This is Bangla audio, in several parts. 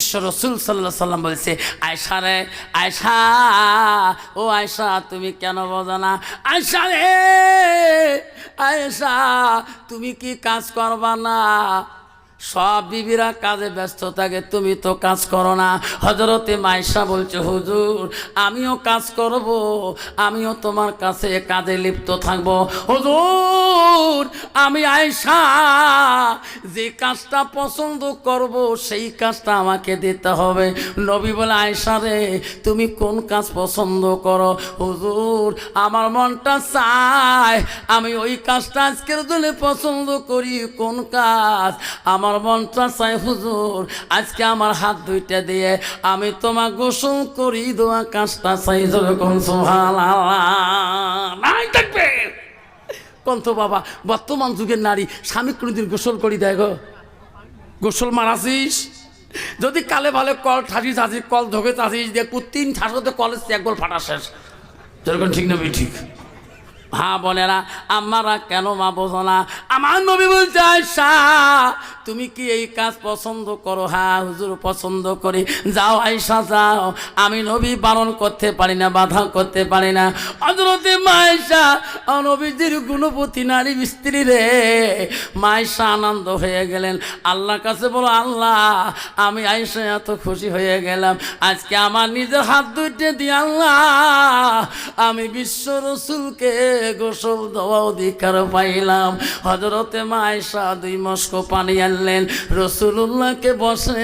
বিশ্ব রসুল সাল্লাল্লাহু আলাইহি সাল্লাম বলছে, আয়েশা রে আয়েশা, ও আয়েশা তুমি কেন বোঝো না? আয়েশা রে আয়েশা, তুমি কি কাজ করবা না? সব বিবিরা কাজে ব্যস্ত থাকে, তুমি তো কাজ করো না। হযরতে মাইশা বলছে, হুজুর আমিও কাজ করব, আমিও তোমার কাছে কাজে লিপ্ত থাকবো। হুজুর আমি আয়েশা যে কাজটা পছন্দ করব সেই কাজটা আমাকে দিতে হবে। নবী বলে, আয়েশা রে তুমি কোন কাজ পছন্দ করো? হুজুর আমার মনটা চায় আমি ওই কাজটা আজকের জন্য পছন্দ করি। কোন কাজ? আমার মনটা চাই হুজুর আজকে আমার হাত দুইটা দিয়ে আমি তোমার গোসল করি দেওয়া কাজটা চাই। যেরকম সুবহানাল্লাহ নাই থাকবে কোন তো বাবা, বর্তমান যুগের নারী স্বামী কোনোদিন গোসল করি দেয় গো? গোসল মারাছিস যদি কালে ভালো কল ঠাসিস আসিস, কল ধোকে চাষিস, দেখবো 3 ঠাসতে কলেজ এক গোল ফাটা শেষ। যেরকম ঠিক নবী ঠিক। হ্যাঁ বোনেরা আমারা কেন মা বোঝো না? আমার নবী বলছে, আয়েশা তুমি কি এই কাজ পছন্দ করো? হ্যাঁ হুজুর পছন্দ করি। যাও আয়েশা যাও, আমি নবী বারণ করতে পারি না, বাধা করতে পারি না। হযরতে মায়েশা নবীজির গুণবতী নারী স্ত্রী রে। মায়েশা আনন্দ হয়ে গেলেন, আল্লাহর কাছে বলো, আল্লাহ আমি আয়েশা এত খুশি হয়ে গেলাম আজকে আমার নিজের হাত দুইটা দিয়ে আল্লাহ আমি বিশ্ব রসুলকে গোসল দেওয়া অধিকার পাইলাম। হযরতে মায়েশা 2 মস্ক পানি আনলেন, রসুলুল্লাহকে বসে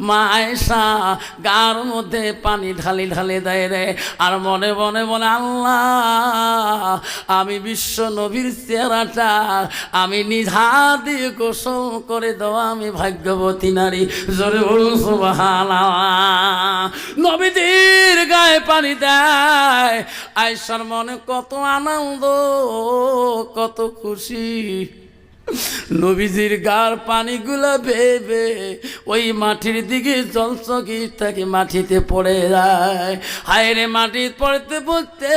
মায়েশা গার মধ্যে পানি ঢালি ঢালি দেয় রে, আর মনে মনে বলে, আল্লাহ আমি বিশ্ব নবীর চেহারাটা আমি নিজ হাত দিয়ে গোসল করে দেওয়া আমি ভাগ্যবতী নারী। জোরে বলুন সুবহানাল্লাহ। নবীজির গায়ে পানি দেয়, আয়েশার মনে কত আনন্দ কত খুশি। নবীজির গার পানিগুলা ভেবে ওই মাটির দিকে জলচকি থাকে মাটিতে পড়ে যায়। হায় রে মাটি পড়তে পড়তে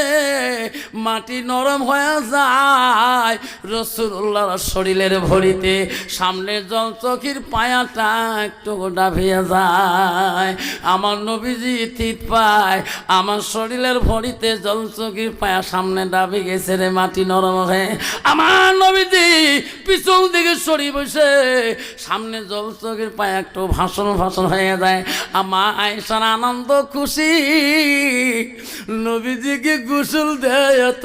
মাটি নরম হয়ে যায় রাসূলুল্লাহর শরীরের ভরিতে। সামনে জলচকির পায়াটা একটু ডাভিয়ে যায়। আমার নবীজি থিত পায়, আমার শরীরের ভরিতে জলচকির পায়া সামনে ডাবি গেছে রে মাটি নরম হয়ে। আমার নবীজি পিছন দিকে সরি বসে, সামনে জলচকের পায়ে একটু ভাষণ হয়ে যায়। আমার আয়েশার আনন্দ খুশি, নবীজিকে গোসল দেয় এত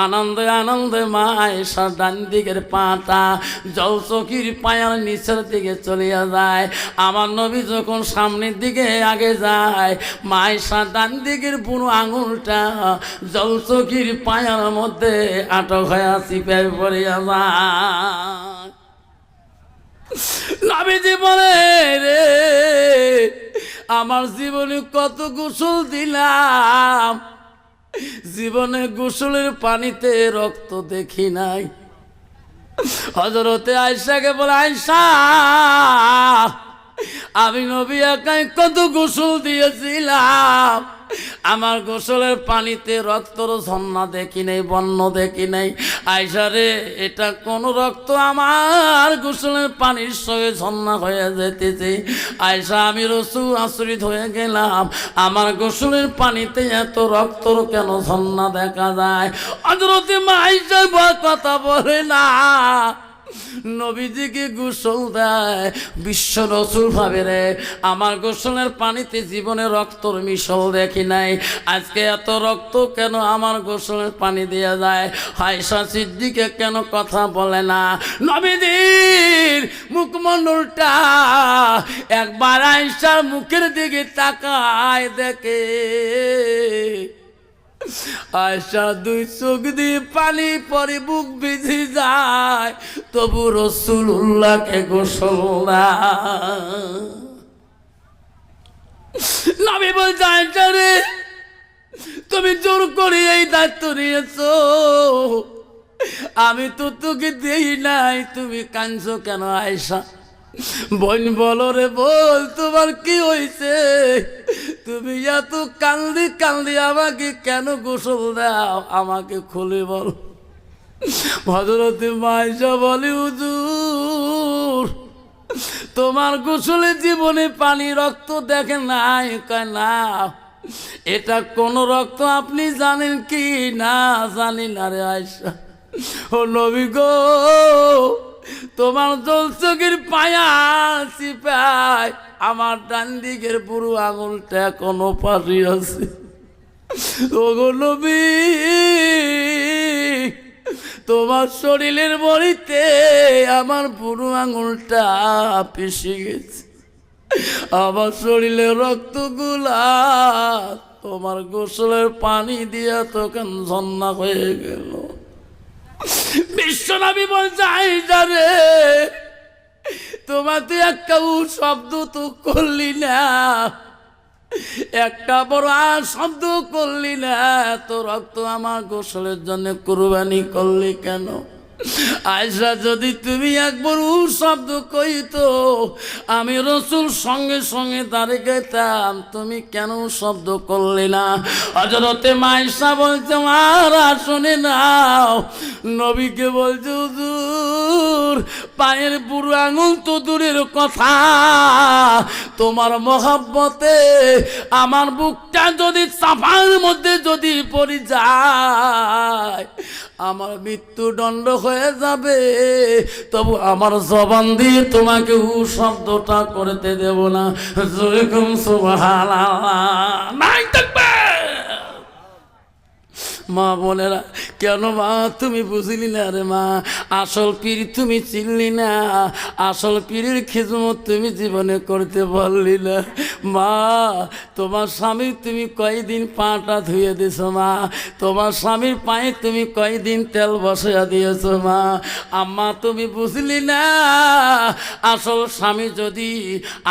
আনন্দে আনন্দে মা আয়েশার ডান দিকের পাটা জলচকির পায়ার নিচের দিকে চলিয়া যায়। আমার নবী যখন সামনের দিকে আগে যায়, মা আয়েশার ডান দিকের বুড়ো আঙুলটা জলচকির পায়ার মধ্যে আটক হয়ে চিপে পড়িয়া যায়। নবীজি বলে, রে আমার জীবনে কত গোসল দিলাম, জীবনে গোসলের পানিতে রক্ত দেখি নাই। হযরতে আয়েশাকে বলে, আয়েশা আমি নবী একাই কত গোসল দিয়েছিলাম, আমার গোসলের পানিতে রক্তর ঝর্ণা দেখি নাই, বন্য দেখি নাই। আয়েশা রে এটা কোন রক্ত আমার গোসলের পানির সঙ্গে ঝর্ণা হয়ে যেতেছে। আয়েশা আমি রাসূল আশ্রিত হয়ে গেলাম, আমার গোসলের পানিতে এত রক্তর কেন ঝর্ণা দেখা যায়? হযরতে আয়েশা কথা বলে না, নবীজিকে গোসল দেয় বিশ্ব রসুল ভাবে রে আমার গোসলের পানিতে জীবনে রক্তর মিশল দেখি নাই, আজকে এত রক্ত কেন আমার গোসলের পানি দেয়া যায়? আয়েশা সিদ্দিকা কেন কথা বলে না? নবীজির মুখমণ্ডলটা একবার আয়েশার মুখের দিকে তাকায় দেখে, আয়েশা 2 চোখ দিয়ে পানি পরে বুক ভিজে যায়, তবু রাসূলুল্লাহকে গোসল না। নবী বলছে, আয়েশা রে তুমি জোর করে এই দায়িত্ব নিয়েছো, আমি তো তোকে দেই নাই, তুমি কাঁদছো কেন? আয়েশা বোন বলো রে, বল তোমার কি হয়েছে? তুমি এত কান্দি আমাকে কেন গোসল দাও, আমাকে খুলে বল। হযরতে আয়েশা বলে, হুজুর তোমার গোসলে জীবনে পানি রক্ত দেখে নাই? কয় না। এটা কোন রক্ত আপনি জানেন কি? না জানি না রে আয়েশা। ও নবী গো, তোমার জল চোখের পায়া চিপায় আমার ডান দিকের বুড়ো আঙুলটা এখনো পাশে আছে। ও গো নবী, তোমার শরীরের বড়িতে আমার বুড়ো আঙুলটা পিষে গেছে। আমার শরীরের রক্তগুলা তোমার গোসলের পানি দিয়া তখন ঝর্ণা হয়ে গেল। বিশ্বনবী বলছে আয়েশা রে, তোমার তুই একটা শব্দ তো করলি না, একটা বড় শব্দ করলি না, এত রক্ত আমার গোসলের জন্য কুরবানি করলি কেন? আয়েশা, যদি তুমি একবার শব্দ কইতো আমি রসুল সঙ্গে সঙ্গে দাঁড়িয়ে গেতাম, তুমি কেন শব্দ করলে না? হযরতে আয়েশা বলছে মারা শুনে নাও, নবীকে বলছে হুজুর পায়ের বুড়ো আঙুল তো দূরের কথা, তোমার মহব্বতে আমার বুকটা যদি চাপার মধ্যে যদি পড়ে যায় আমার মৃত্যুদণ্ড হয়ে যাবে, তবু আমার জবান দিয়ে তোমাকে শব্দটা করতে দেব না। যেরকম সুবহানাল্লাহ নাই থাকবে। মা বোনেরা, কেন মা তুমি বুঝলি না রে মা? আসল পীর তুমি চিনলি না, আসল পীরের খিদমত তুমি জীবনে করতে পারলি না। মা, তোমার স্বামীর তুমি কয়দিন পাটা ধুয়ে দিছো মা? তোমার স্বামীর পায়ে তুমি কয়দিন তেল বসাইয়া দিয়েছো মা? আম্মা তুমি বুঝলি না, আসল স্বামী যদি,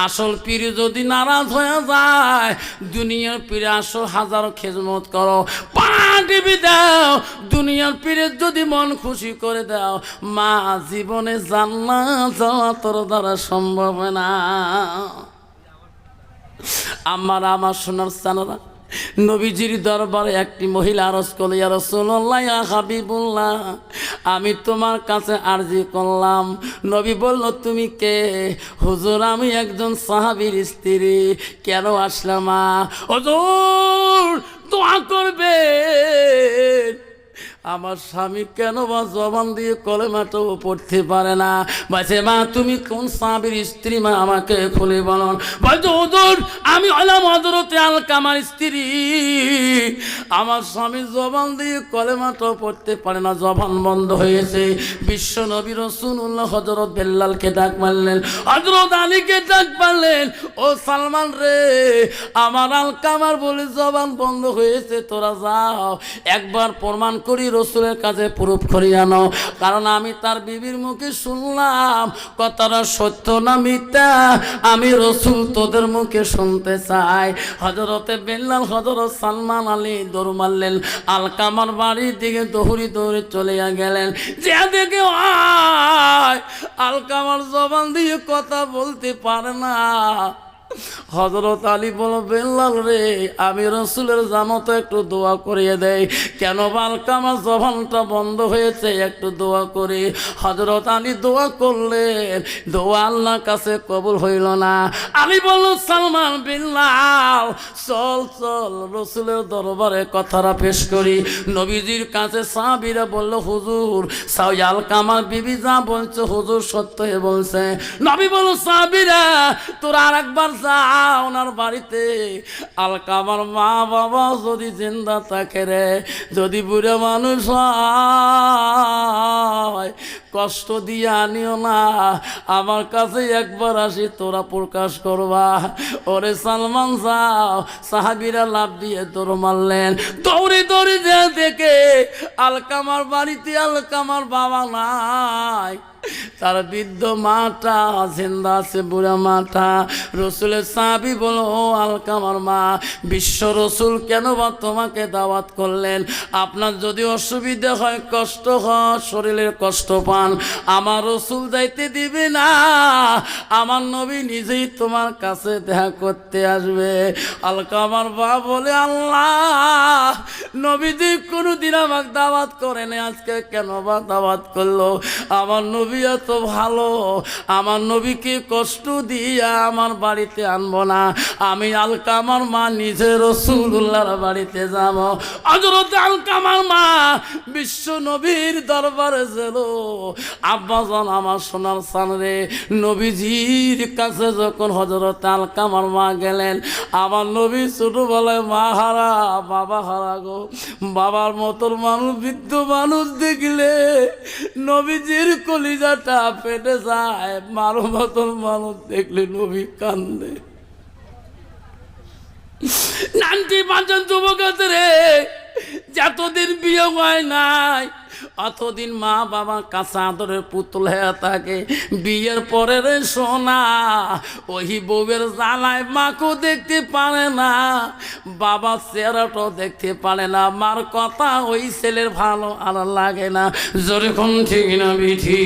আসল পীর যদি নারাজ হয়ে যায়, দুনিয়ার পীরে আসল হাজারো খেদমত করো, পা টিপি দাও, দুনিয়ার পীরের যদি মন খুশি করে দাও, মা জীবনে জান্নাত যাওয়া তোর দ্বারা সম্ভব না। আমার সোনার সানারা, নবীজির দরবারে একটি মহিলা আরজ করল, ইয়া রাসূলুল্লাহ, ইয়া হাবিবুল্লাহ, আমি তোমার কাছে আরজি করলাম। নবী বলল, তুমি কে? হুজুর আমি একজন সাহাবীর স্ত্রী। কেন আসলাম? হুজুর দোয়া করবে, আমার স্বামী কেন বা জবান দিয়ে কলেমাটাও পড়তে পারে না। বলছে মা তুমি কোন সাহাবীর স্ত্রী মা আমাকে খুলে বলুন। বলছে হুজুর আমি হলাম হযরতে আলকামার স্ত্রী, আমার স্বামী জবান দিয়ে কলেমাটাও পড়তে পারে না, জবান বন্ধ হয়েছে। বিশ্ব নবী রাসূলুল্লাহ হযরত বেল্লালকে ডাক মারলেন, হযরত আলীকে ডাক মারলেন, ও সালমান রে, আমার আলকামার বলে জবান বন্ধ হয়েছে, তোরা যাও একবার প্রমাণ করি রসুলের কাছে প্রুফ করি আনো, কারণ আমি তার বিবির মুখে শুনলাম কথাটা সত্য না মিথ্যা, আমি রসুল তোদের মুখে শুনতে চাই। হযরতে বেল্লাল হযরত সালমান আলী দৌড় মারলেন, আলকামার বাড়ির দিকে দৌড়ে দৌড়ে চলে গেলেন। যে দেখে আলকামার জবান দিয়ে কথা বলতে পারে না। হযরত আলী বল, বেল্লাল রে, আমি রসুলের জামতো একটু দোয়া করিয়ে দেয়, কেন আলকামার জবানটা বন্ধ হয়েছে, একটু দোয়া করে। হযরত আলী দোয়া করলেন, দোয়া আল্লাহর কাছে কবুল হইল না। আলী বলল, সালমান বেল্লাল চল চল রসুলের দরবারে কথাটা পেশ করি। নবীজির কাছে সাহাবীরা বলল, হুজুর সাউই আলকামার বিবি যা বলছে হুজুর সত্য বলছে। নবী বলল, সাহাবীরা তোরা আর একবার যা ওনার বাড়িতে, আলকামার মা বাবা যদি জিন্দা থাকে রে, যদি বুড়ো মানুষ হয় কষ্ট দিয়ে আনিও না, আমার কাছে একবার আসি তোরা প্রকাশ করবা। ওরে সালমান যাও। সাহাবীরা লাভ দিয়ে দৌড় মারলেন, দৌড়ে দৌড়ে যে দেখে আলকামার বাড়িতে আলকামার বাবা নাই, তার বৃদ্ধ মাটা জিন্দা আছে, বুড়া মাটা। রসুলের সাহাবী বলো, ও আলকামার মা, বিশ্ব রসুল কেন বা তোমাকে দাওয়াত করলেন? আপনার যদি অসুবিধা হয়, কষ্ট হয়, শরীরের কষ্ট পান, আমার রসুল যাইতে দিবে না, আমার নবী নিজেই তোমার কাছে দেখা করতে আসবে। আলকামার মা বলে, আল্লাহ নবীজি কোনোদিন আমাকে দাওয়াত করেনি, আজকে কেন বা দাওয়াত করলো? আমার নবী নবী এত ভালো, আমার নবীকে কষ্ট দিয়া আমার বাড়িতে আনবো না, আমি আলকামার মা নিজে রাসূলুল্লাহর বাড়িতে যাব। হযরত আলকামার মা বিশ্ব নবীর দরবারে গেল। আব্বাজান আমার সোনার সান রে, নবীজির কাছে যখন হযরত আলকামার মা গেলেন, আমার নবী ছোটবেলায় মা হারা বাবা হারা গো, বাবার মতন মানুষ, বৃদ্ধ মানুষ দেখলে নবীজির কলিজাটা ফেটে যায়, মার মতন মানুষ দেখলে নবী কান্দে। নানটি পাঁচজন যুবক আছে রে, যতদিন বিয়ে হয় নাই অতদিন মা বাবার কাছে আদরের পুতুল হয়ে থাকে। বিয়ের পরে রে সোনা, ওই বউয়ের জ্বালায় মাকেও দেখতে পারে না, বাবার চেহারাটাও দেখতে পারে না, মার কথা ওই ছেলের ভালো আর লাগে না। যেরকম ঠিক না বিধি।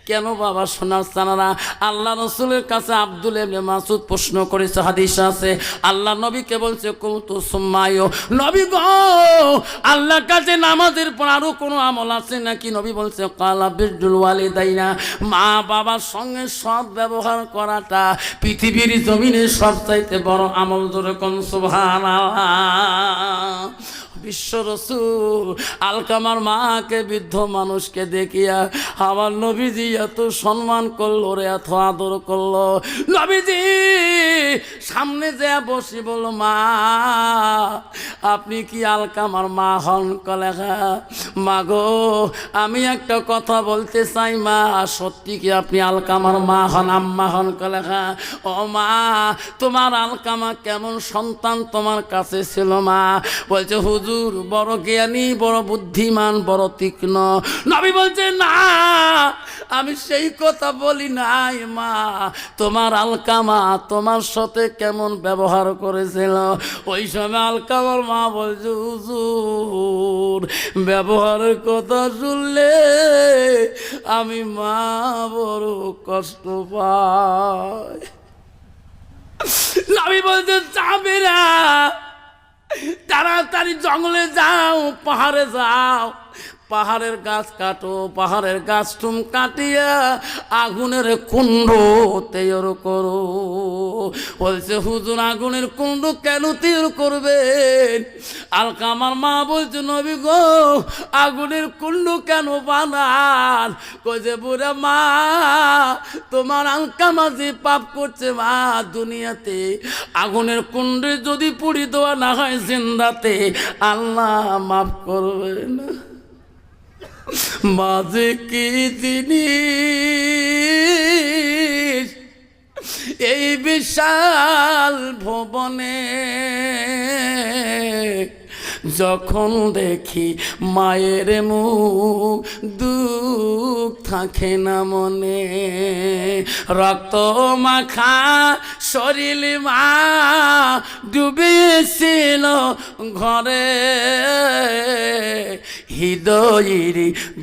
কেন বাবা সোনার সানারা? আল্লাহ রসুলের কাছে আব্দুল ইবনে মাসউদ প্রশ্ন করেছে, হাদিস আছে, আল্লাহ নবীকে বলছে কুনতু সুম্মায়ো, নবী গো আল্লাহর কাছে নামাজের পর আরো কোনো আমল আছে নাকি? নবী বলছে কালা বিরুল ওয়ালিদাইনা, মা বাবার সঙ্গে সৎ ব্যবহার করাটা পৃথিবীর জমিনে সবচাইতে বড় আমল। জোরে কোন সুবহানাল্লাহ। বিশ্ব রসূল আলকামার মাকে, বৃদ্ধ মানুষকে দেখিয়া আমার নবীজি এত সম্মান করলো রে, এত আদর করলো। নবীজি সামনে যে বসি বলল, মা আপনি কি আলকামার মা হন? কলে হ্যাঁ। মা গো আমি একটা কথা বলতে চাই মা, সত্যি কি আপনি আলকামার মা হন, আম্মা হন? কলে হ্যাঁ। ও মা তোমার আলকামা কেমন সন্তান তোমার কাছে ছিল? মা বলছে হুজুর বড় জ্ঞানী, বড় বুদ্ধিমান, বড় তীক্ষ্ণ। নবী বলছে না আমি সেই কথা বলি নাই মা, তোমার আলকামা তোমার সাথে কেমন ব্যবহার করেছিল ওই সময়। আলকামার মা বলছে হুজুর ব্যবহারের কথা শুনলে আমি মা বড় কষ্ট পাই। নবী বলছে যাবে না, তাড়াতাড়ি জঙ্গলে যাও, পাহাড়ে যাও, পাহাড়ের গাছ কাটো, পাহাড়ের গাছ টুম কাটিয়া আগুনের কুণ্ড তৈরি করো। বলছে হুজুর আগুনের কুণ্ড কেন তৈরি করবেন? আলকামার মা বলছে নবী গো আগুনের কুণ্ড কেন বানান? কইছে বুড়া মা তোমার আলকামা যে পাপ করছে মা, দুনিয়াতে আগুনের কুণ্ডে যদি পুড়ি দেওয়া না হয় জিন্দাতে, আল্লাহ মাফ করবে না। মাঝে কি জিনিস এই বিশাল ভবনে, যখন দেখি মায়ের মুখ দুঃখ থাকে না মনে, রক্ত মাখা শরীর মা ডুবেছিল ঘরে, হৃদয়ের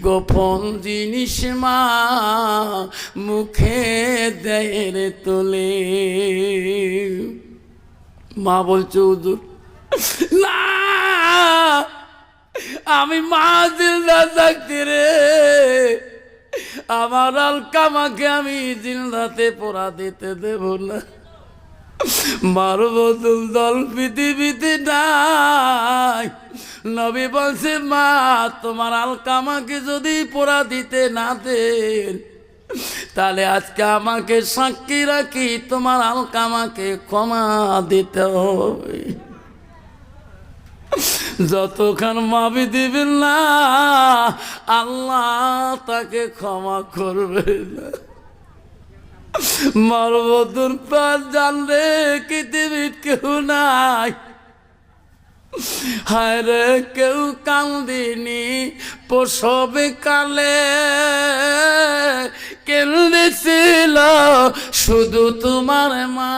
গোপন জিনিস মা মুখে দেয় তোলে। মা বলছে হুজুর না আমি মা জিন্দা থাকতে রে আমার আলকামাকে আমি জিন্দাতে পোড়া দিতে দেব না। মার বদল দল পৃথিবীতে নাই। নবী বলছে মা তোমার আলকামাকে যদি পোড়া দিতে না দেন তাহলে আজকে আমাকে সাক্ষী রাখি তোমার আলকামাকে ক্ষমা দিতে হবে। যতক্ষণ মাফি দিবেন না আল্লাহ তাকে ক্ষমা করবে না। মারবদুর পার জানলে পৃথিবীর কেউ নাই, হায় রে কেউ কান্দিনি প্রসবে কালে, কেঁদেছিল শুধু তোমার মা।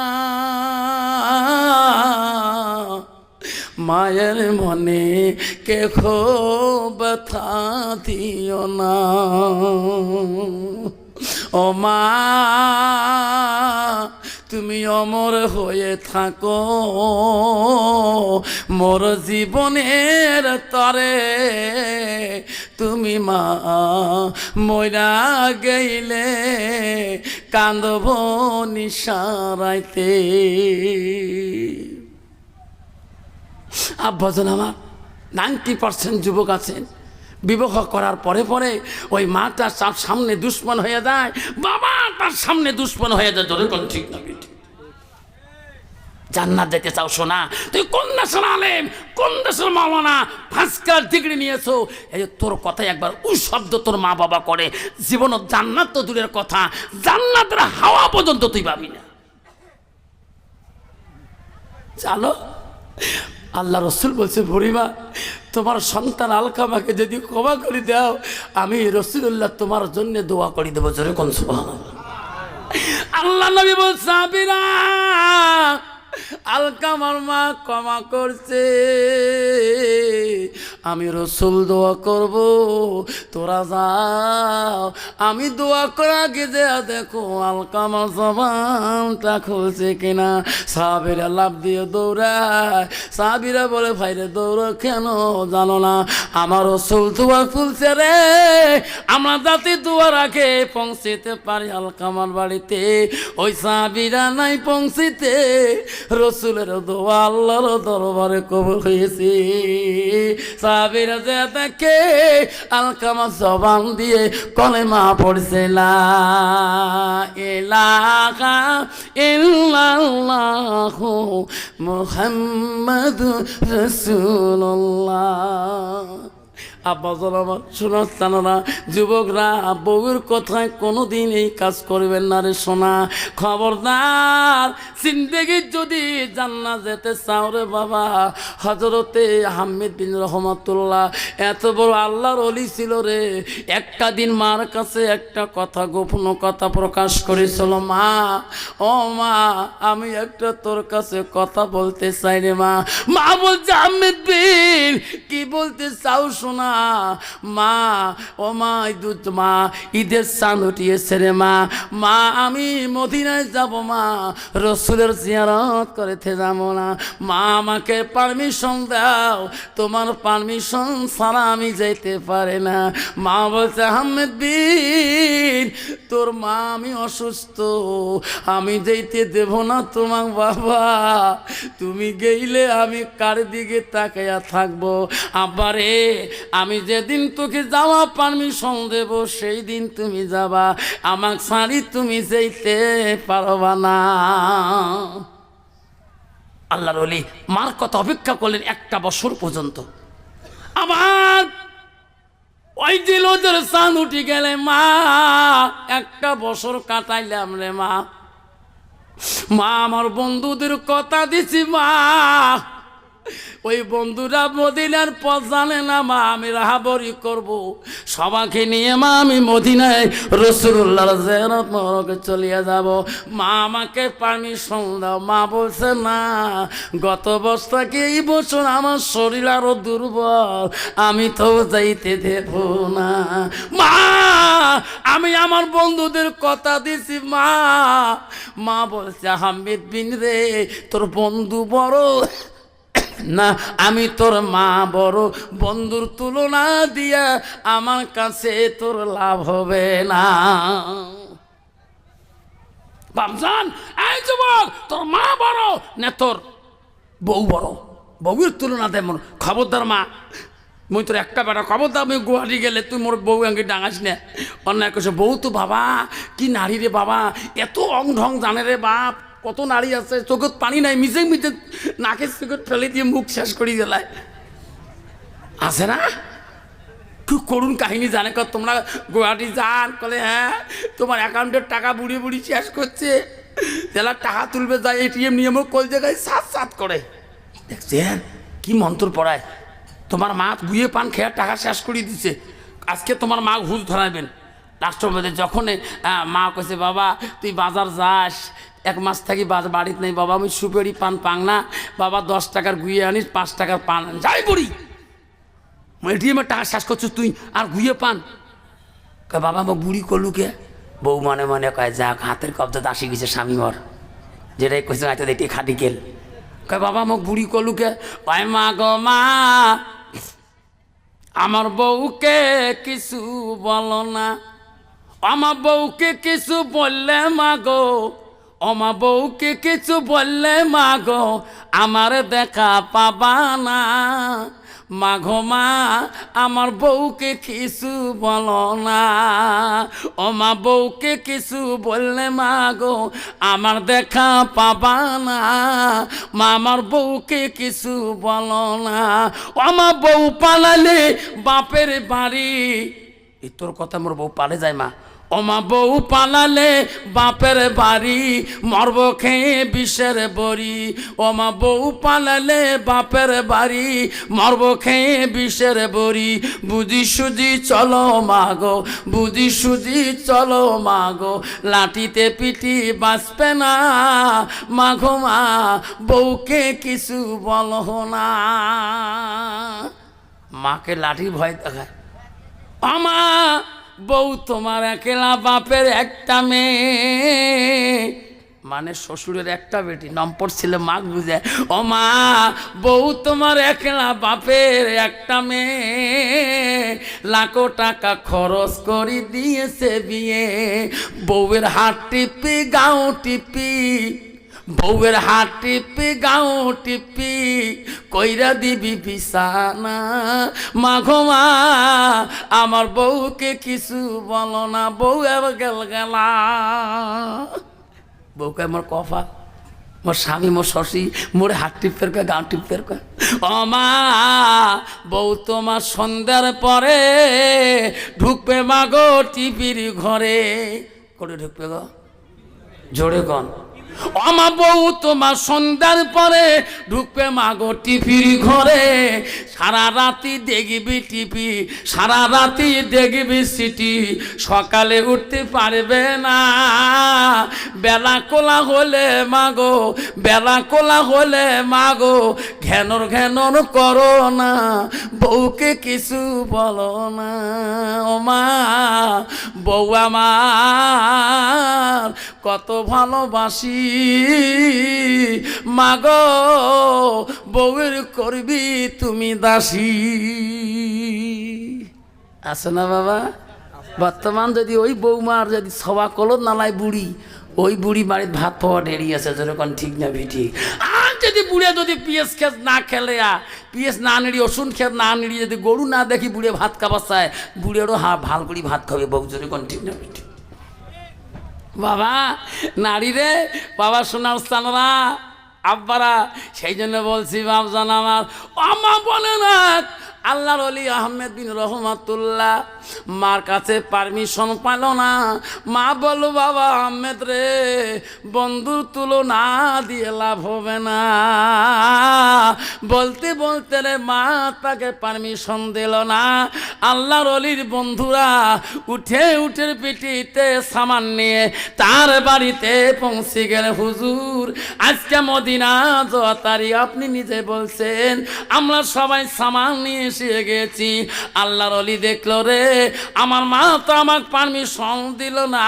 মায়ের মনে কেখো ব্যথা দিও না, ও মা তুমি অমর হয়ে থাকো মোর জীবনের তরে, তুমি মা মইরা গেইলে কান্দব নিশারাইতে। আব্বাজন আমার 90% যুবক আছেন বিবাহ করার পরে পরে ওই মাটা তার সামনে দুশ্মন হয়ে যায়, বাবা তার সামনে দুশ্মন হয়ে যায়। ধরে কোন ঠিক না জান্নাত যেতে চাও শোনা, তুই কোন দেশের আলেম, কোন দেশের মাওলানা, ফার্স্ট ক্লাস ডিগ্রি নিয়েছো, এই তোর কথাই একবার ওই শব্দ তোর মা বাবা করে, জীবন জান্নাত তো দূরের কথা, জান্নাতের হাওয়া পর্যন্ত তুই পাবি না। জানো আল্লাহ রসুল বলছে, বুড়িমা তোমার সন্তান আলকামাকে যদি ক্ষমা করে দাও, আমি রসুল্লাহ তোমার জন্য দোয়া করে দেবো। জোরে কোন সুবহানাল্লাহ। আল্লাহ নবী বলছে, সাবিরা আলকামার মা ক্ষমা করছে, আমি রসুল দোয়া করব, তোরা যাও। আমি দোয়া করা আগে যে দেখো আলকামার জবানটা খুলছে কিনা। সাহাবীরা লাফ দিয়ে দৌড়ায়। সাহাবীরা বলে, ভাইরে দৌড়ো কেন জানো না, আমার রসুল দোয়া খুলছে রে, আমরা যাতে দোয়ার আগে পৌঁছতে পারি আলকামার বাড়িতে, ওই সাহাবীরা নাই পৌঁছিতে, রসুলের দোয়া আল্লাহর দরবারে কবুল হয়েছে। সাহাবীরা যে দেখে আলকামা জবান দিয়ে কলেমা পড়ছে, লা ইলাহা ইল্লাল্লাহু মুহাম্মাদুর রাসূলুল্লাহ। আব্বাজন আমার শোনাচ্ছেন না, যুবকরা বউয়ের কথায় কোনোদিন এই কাজ করবেন না রে সোনা, খবরদার। জিন্দেগি যদি জান্নাত যেতে চাও রে বাবা, হযরতে আহমেদ বিন রহমাতুল্লাহ এত বড় আল্লাহর ওলি ছিল রে, একটা দিন মার কাছে একটা কথা, গোপন কথা প্রকাশ করেছিল, মা ও মা আমি একটা তোর কাছে কথা বলতে চাই রে মা। মা বলছে, আহমেদ বিন কি বলতে চাও শোনা। মা ও মা মা ঈদের চাঁদ উঠিয়েছে রে মা, মা আমি মদিনায় যাব মা, রসুলের জিয়ারত করতে যাব না, মা আমাকে পারমিশন দাও, তোমার পারমিশন ছাড়া আমি যেতে পারি না। মা বলছে, আহমেদ বিন তোর মা আমি অসুস্থ, আমি যেতে দেব না তোমার বাবা, তুমি গেইলে আমি কার দিকে তাকাইয়া থাকবো। আবারে আমি যেদিন তোকে যাওয়া পারমিশন দেব সেই দিন তুমি যাবা, আমাকে ছাড়ি তুমি যেতে পারবা না। আল্লাহর ওলি মার কথা অপেক্ষা করলেন 1 বছর পর্যন্ত। আবার ওই দিল ওদের চাঁদ উঠে গেলে, মা 1 বছর কাটাইলাম রে মা, মা আমার বন্ধুদের কথা দিছি মা, ওই বন্ধুরা মদিনার পথ জানে না মা, আমি রাহাবরি করব সবাইকে নিয়ে মা, আমি মদিনায় রাসূলুল্লাহর জিয়ারত মোবারকে চলিয়া যাব, মা আমাকে পারমিশন দাও। মা বলছে, না গত বছর থেকে এই বছর আমার শরীর আরো দুর্বল, আমি তো যাইতে দেব না মা, আমি আমার বন্ধুদের কথা দিছি মা। মা বলছে, আহমেদ বিন রে তোর বন্ধু বড় না, আমি তোর মা বড়, বন্ধুর তুলনা দিয়া আমার কাছে তোর লাভ হবে না। বাপজান এই যুবক, তোর মা বড় না তোর বউ বড়, বউয়ের তুলনা তেমন, খবরদার মা মুই তোর একটা বেটা, খবরদার আমি গুয়াহাটি গেলে তুই মোর বউ আঙ্গি ডাঙাস না। অন্যায় করছে, বউ তো বাবা কি নারী রে বাবা, এত অং ঢং জানে রে বাপ, কত নারী আছে, চোখত পানি নাই, মিজে মিজে নাকের চোখত ফেলে দিয়ে মুখ শেষ করে গেলায়, আছে না? খুব করুণ কাহিনী জানে, তোমরা গুয়াহাটি যান কলে, হ্যাঁ তোমার অ্যাকাউন্টের টাকা বুড়ি বুড়ি শেষ করছে, জেলার টাকা তুলবে যায় এটিএম নিয়মও কল জায়গায় সাত সাত করে, দেখছেন কি মন্ত্র পড়ায়, তোমার মা গুয়ে পান খেয়ে টাকা শেষ করে দিচ্ছে, আজকে তোমার মা ঘুষ ধরাবেন। রাষ্ট্রপতি যখন মা কইছে, বাবা তুই বাজার যাস, 1 মাস থাকি বাড়িতে নেই বাবা, আমি সুপারি পান পাং না বাবা, 10 টাকার গুয়ে আনিস, 5 টাকার পান যাই বুড়ি, এটিএমের টাকা শেষ করছিস তুই আর গুয়ে পান। কয় বাবা আমার বুড়ি করলু কে, বউ মনে মনে কয়, যাক হাতের কবজা দাসি গেছে স্বামী মর, যেটাই কইছে আইতে দেখি খাটি গেল কয় বাবা মোক বুড়ি কলুকে কয় মা গো মা আমার বউকে কিছু বলো না আমার বউকে কিছু বললে মা গো আমার বউকে কিছু বললে মা গো আমার দেখা পাবা না মা গো মা আমার বউকে কিছু বলো না ও মা বউকে কিছু বললে মা গো আমার দেখা পাবা না মা আমার বউকে কিছু বলো না ও আমার বউ পালালে বাপের বাড়ি এই তোর কথা মোর বউ পালে যায় মা ওমা বউ পালালে বাপের বাড়ি মরব খেয়ে বিষের বড়ি ওমা বউ পালালে বাপের বাড়ি মরব খেয়ে বিষের বড়ি বুঝি সুজি চলো মাগো বুঝি সুজি চলো মাগো লাঠিতে পিটি বাঁচবে না মাগো মা বউকে কিছু বলো না মাকে লাঠি ভয় দেখায় আমা বউ তোমার একলা বাপের একটা মেয়ে মানে শ্বশুরের একটা বেটি নম্বর ছিল মাক বুঝে ও মা বউ তোমার একলা বাপের একটা মেয়ে লাখো টাকা খরচ করে দিয়েছে বিয়ে বউয়ের হাত টিপি গাও টিপি বউয়ের হাত টিপি গাও টিপি কইরা দিবি বিছানা মাঘো মা আমার বউকে কিছু বলো না বউ এবার গেলা বউকে আমার কফা মোর স্বামী মোর শশী মোরে হাত টিপের কয় গাও টিপের কয় ও মা বউ তোমার সন্ধ্যার পরে ঢুকবে মাগো টিপির ঘরে করে ঢুকবে গো জোরে কন আমার বউ তোমার সন্ধ্যার পরে ঢুকবে মাগো টিভির ঘরে সারা রাতি দেখবি টিভি সারা রাতি দেখবি সিটি সকালে উঠতে পারবে না বেলা কোলা হলে মাগো বেলা কোলা হলে মাগো ঘ্যানর ঘ্যানর করো না বউকে কিছু বলো না ও মা বউ আমার কত ভালোবাসি মাগো বউয়ের করবি তুমি দাসী আছে না বাবা বর্তমান যদি ওই বৌমার যদি সবা কলত নালাই বুড়ি ওই বুড়ি বাড়ির ভাত পাওয়া ডেরি আছে যেরকম ঠিক না ভিটি আর যদি বুড়ে যদি পিএস খেত না খেলে পিএস না নিড়ি ওষুধ খেত না নিড়ি যদি গরু না দেখি বুড়ে ভাত খাবার চায় বুড়েরও ভাল করি ভাত খাবে বউ যেরকম ঠিক না ভিটি বাবা নারী রে বাবা শোনার স্থানরা আব্বারা সেই জন্য বলছি বাবজান আমার আমা বলে না আল্লাহর ওলি আহমেদ বিন রহমাতুল্লাহ মার কাছে পারমিশন পাইল না মা বলল বাবা আহমেদ রে বন্ধুর তুলনা দিয়ে লাভ হবে না বলতে বলতে রে মা তাকে পারমিশন দিল না আল্লাহর ওলির বন্ধুরা উঠে উঠে পিটিতে সামান নিয়ে তার বাড়িতে পৌঁছে গেলে হুজুর আজকে মদিনা যাওয়াতারি আপনি নিজে বলছেন আমরা সবাই সামান নিয়ে এসে গেছি আল্লাহর ওলি দেখলো রে আমার মা তো আমাকে পারমিশন দিল না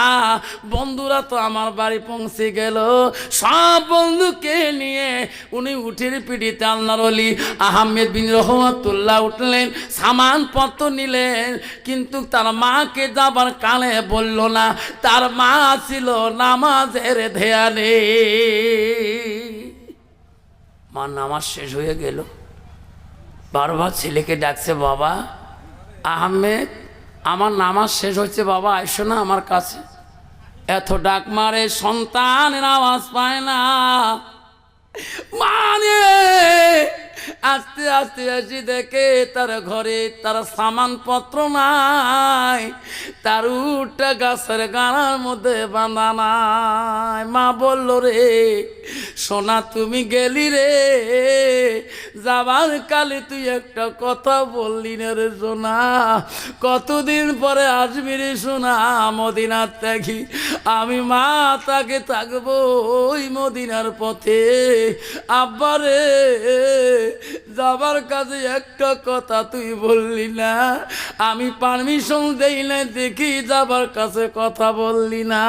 বন্ধুরা তো আমার বাড়ি পৌঁছে গেল সব বন্ধুকে নিয়ে উনি উঠের পিড়িতে আল্লাহর ওলি আহমেদ বিন রহমাতুল্লাহ উঠলেন সামানপত্র নিলেন কিন্তু তার মাকে যাবার কানে বলল না তার মা ছিল নামাজের ধ্যানে মা নামাজ শেষ হয়ে গেল বারবার ছেলেকে ডাকছে বাবা আহমেদ আমার নামাজ শেষ হচ্ছে বাবা আইসো না আমার কাছে এত ডাক মারে সন্তান নামাজ পায় না মানে আস্তে আস্তে আসি দেখে তার ঘরে তার সামানপত্র নাই তার উঠটা গাছের গাড়ার মধ্যে বাঁধা নাই মা বলল রে সোনা তুমি গেলি রে যাবার কালে তুই একটা কথা বললি না রে সোনা কতদিন পরে আসবি রে সোনা মদিনার থাকি আমি মা তাকে থাকবো ওই মদিনার পথে আব্বা রে যাবার কাছে একটা কথা তুই বললি না আমি পারমিশন দেই না দেখি যাবার কাছে কথা বললি না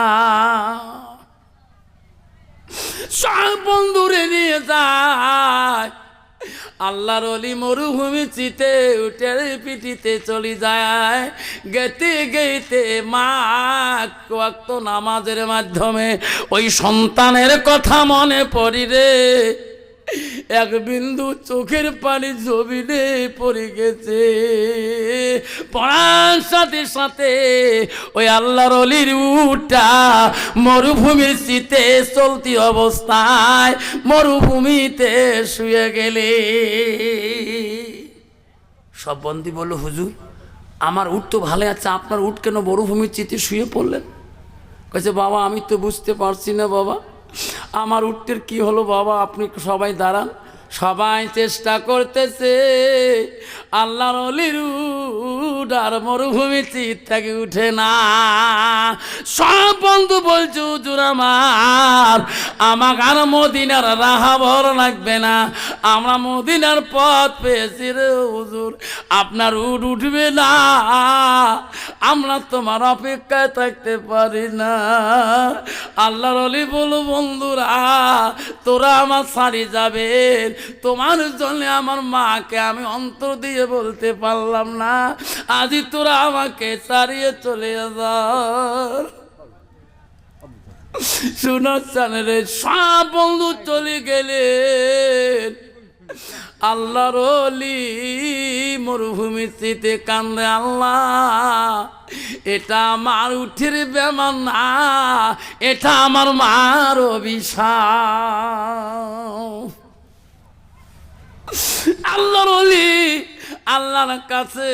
সব বন্ধুরে নিয়ে যায়। আল্লাহর ওলি মরুভূমিতে উটের পিঠিতে চলে যায়। গেতে গেতে মা ওয়াক্ত নামাজের মাধ্যমে ওই সন্তানের কথা মনে পড়ি রে, এক বিন্দু চোখের পানি জমিনে পড়ে গেছে। পড়ার সাথে সাথে ওই আল্লাহর ওলির উটটা মরুভূমির শীতে চলতি অবস্থায় মরুভূমিতে শুয়ে গেলে। সব বন্দী বলল, হুজুর আমার উট তো ভালো আছে, আপনার উট কেন মরুভূমির চিতে শুয়ে পড়লেন? কইছে, বাবা আমি তো বুঝতে পারছি না বাবা, আমার উটের কি হলো বাবা, আপনি সবাই দাঁড়ান। সবাই চেষ্টা করতেছে, আল্লাহর ওলির উট আর মরুভূমি চিত থেকে উঠে না। সব বন্ধু বলছে, হুজুর আমাকে আর মদিনার রাহা ভর লাগবে না, আমরা মদিনার পথ পেয়েছি রে হুজুর, আপনার উট উঠবে না, আমরা তোমার অপেক্ষায় থাকতে পারি না। আল্লাহর ওলি বলো, বন্ধুরা তোরা আমার ছাড়ি যাবেন, তোমার জন্য আমার মাকে আমি অন্তর দিয়ে বলতে পারলাম না, আজই তোরা আমাকে ছাড়িয়ে চলে যা। শোনাচ্ছেন রে, সব বন্ধু চলে গেলেন। আল্লাহর ওলি মরুভূমিতে কান্দে, আল্লাহ এটা আমার উঠের বেমান না, এটা আমার মার অভিশাপ। আল্লাহর ওলি আল্লাহর কাছে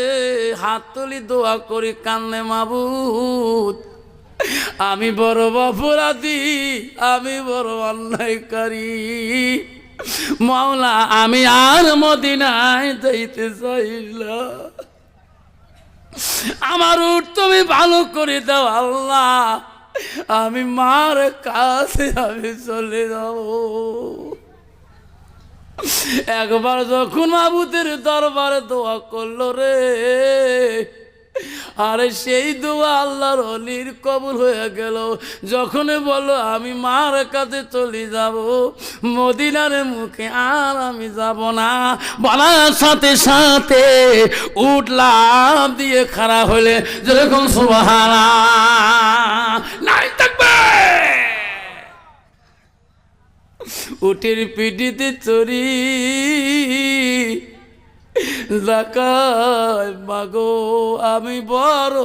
হাত তুলি দোয়া করি, কান্দে, মাবুদ আমি বড় অপরাধী, আমি বড় অন্যায়কারী, মাওলা আমি আর মদিনায় যাইতে চাই না, আমার উট তুমি ভালো করে দাও আল্লাহ, আমি মার কাছে আমি চলে যাব। একবার যখন মাবুদের দরবারে দোয়া করলো রে, আরে সেই দোয়া আল্লাহর ওলির কবুল হয়ে গেল। যখন বললো আমি মার কাছে চলে যাব, মদিনার মুখে আর আমি যাব না, বলার সাথে সাথে উঠলাম দিয়ে খাড়া হলে যেরকম সুবহানাল্লাহ নাই থাকবে। উটের পিঠিতে চড়ি জাকায় মাগো আমি বড়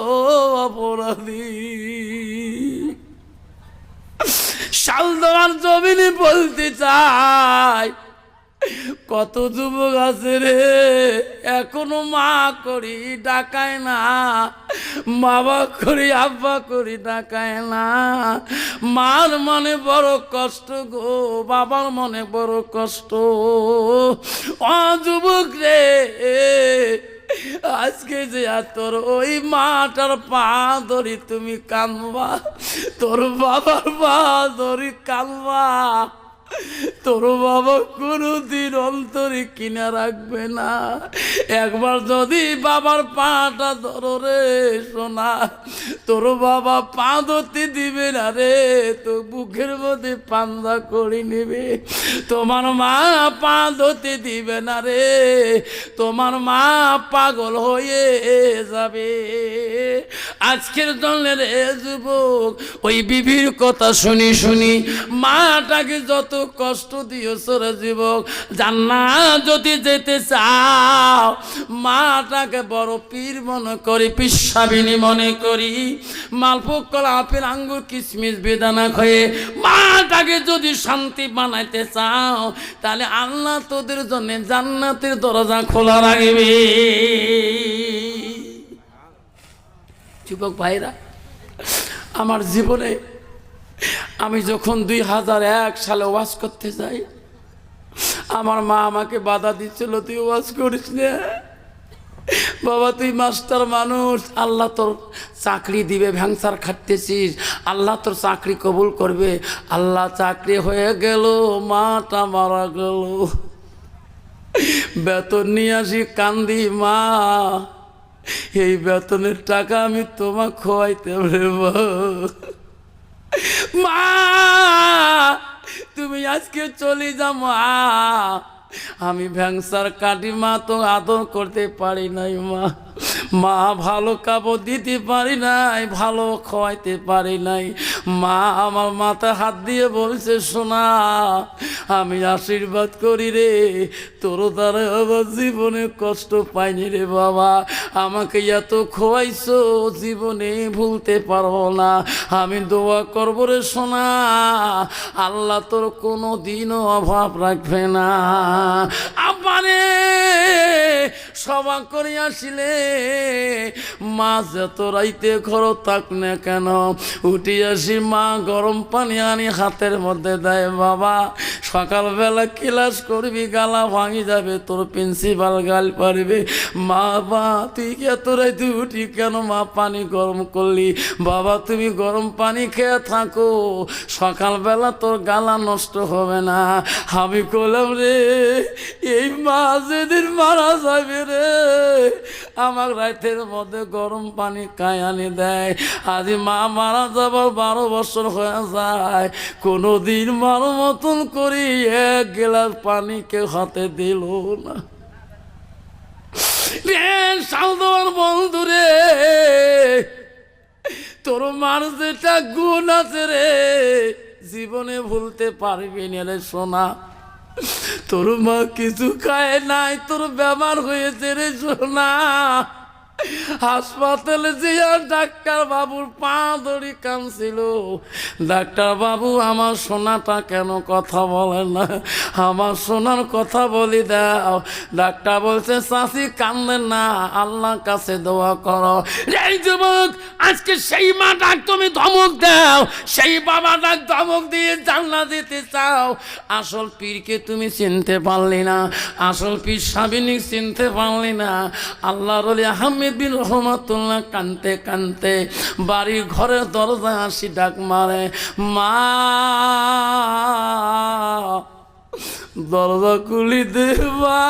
অপরাধী। শালদমান জমিনে বলতে চাই, কত যুবক আছে রে এখনো মা করি ডাকায় না, বাবা করি আব্বা করি ডাকায় না। মার মনে বড় কষ্ট গো, বাবার মনে বড় কষ্ট। ও যুবক রে, আজকে যে তোর ওই মাটার পা ধরি তুমি কানবা, তোর বাবার পা ধরি কানবা, তোর বাবা কোনদিন অন্তরে কিনা রাখবে না। একবার যদি বাবার পাটা ধরো রে সোনা, তোর বাবা পা ধরতে দিবে না রে, তো বুকের মধ্যে পাঞ্জা করে নেবে। তোমার মা পা ধরতে দিবে না রে, তোমার মা পাগল হয়ে যাবে। আজকের জন্য রে যুবক, ওই বিবির কথা শুনি শুনি মাটাকে যত কষ্ট দিয়েছ রে যুবক, জান্নাত যদি যেতে চাও মাটাকে বড় পীর মনে করি, পিসাবিনী মনে করি, মালভোগ কলা আপেল আঙ্গুর কিশমিশ বেদানা খেয়ে মাটাকে যদি শান্তি বানাইতে চাও, তাহলে আল্লাহ তোদের জন্য জান্নাতের দরজা খোলা রাখবে। যুবক ভাইরা, আমার জীবনে আমি যখন 2001 সালে ওয়াজ করতে যাই, আমার মা আমাকে বাধা দিচ্ছিল, তুই ওয়াজ করিস না বাবা, তুই মাস্টার মানুষ, আল্লাহ তোর চাকরি দিবে, ভ্যাংসার খাটতেছিস, আল্লাহ তোর চাকরি কবুল করবে। আল্লাহ চাকরি হয়ে গেল, মাটা মারা গেল, বেতন নিয়ে আসি কান্দি, মা এই বেতনের টাকা আমি তোমাকে খোয়াইতে পারবো। মা তুমি আজকে চলে যাও মা। আমি ভ্যাংসার কাটি মা, তো আদর করতে পারি নাই মা। মা ভালো কাপড় দিতে পারি নাই, ভালো খাওয়াইতে পারি নাই। মা আমার মাথায় হাত দিয়ে বলছে, সোনা আমি আশীর্বাদ করি রে, তোর দ্বারা আমার জীবনে কষ্ট পাইনি রে বাবা। আমাকে এত খোয়াইছো, জীবনে ভুলতে পারবো না। আমি দোয়া করবো রে সোনা, আল্লাহ তোর কোনো দিনও অভাব রাখবে না। আমারে সভা করে আসিলে মা যত রাইতে ঘর থাক না কেন, উঠে আসি মা গরম পানি আনি হাতের মধ্যে দেয়। বাবা সকালবেলা ক্লাস করবি, গালা ভাঙি যাবে, তোর প্রিন্সিপাল গাল পারবে। মা বা তুই এত রাইতে উঠি কেন মা, পানি গরম করলি? বাবা তুমি গরম পানি খেয়ে থাকো, সকালবেলা তোর গালা নষ্ট হবে না। আমি বললাম রে, এই মা যেদিন মারা যাবে রে, আমার রাতের মধ্যে গরম পানি খায় আনি দেয়। আজ মা মারা যাবার 12 বছর হয়ে যায়, কোনোদিন মার মতন করি এক গ্লাস পানি কেউ হাতে দিল না রে। সাউদার বন্ধু রে, তোর মার যেটা গুণ আছে রে, জীবনে ভুলতে পারবি না রে সোনা। তোর মা কিছু খায় নাই, তোর বেমার হয়েছে রে সোনা। হাসপাতালে যে ডাক্তার বাবুর পা ধরি কাঁদছিল, ডাক্তার বাবু আমার সোনাটা কেন কথা বলে না, আমার সোনার কথা বলি দাও। ডাক্তার বলছে চাষি কান্দেন না, আল্লাহর কাছে দোয়া করো। এই যুবক, আজকে সেই মা ডাক তুমি ধমক দাও, সেই বাবা ডাক ধমক দিয়ে জান্নাত দিতে চাও। আসল পীরকে তুমি চিনতে পারলি না, আসল পীর সাবিনী চিনতে পারলি না। আল্লাহর ওলি আহমেদ বিন রহমাতুল্লাহ কানতে কানতে বাড়ির ঘরের দরজা আসি ডাক মারে, মা দরজা খুলি দে মা,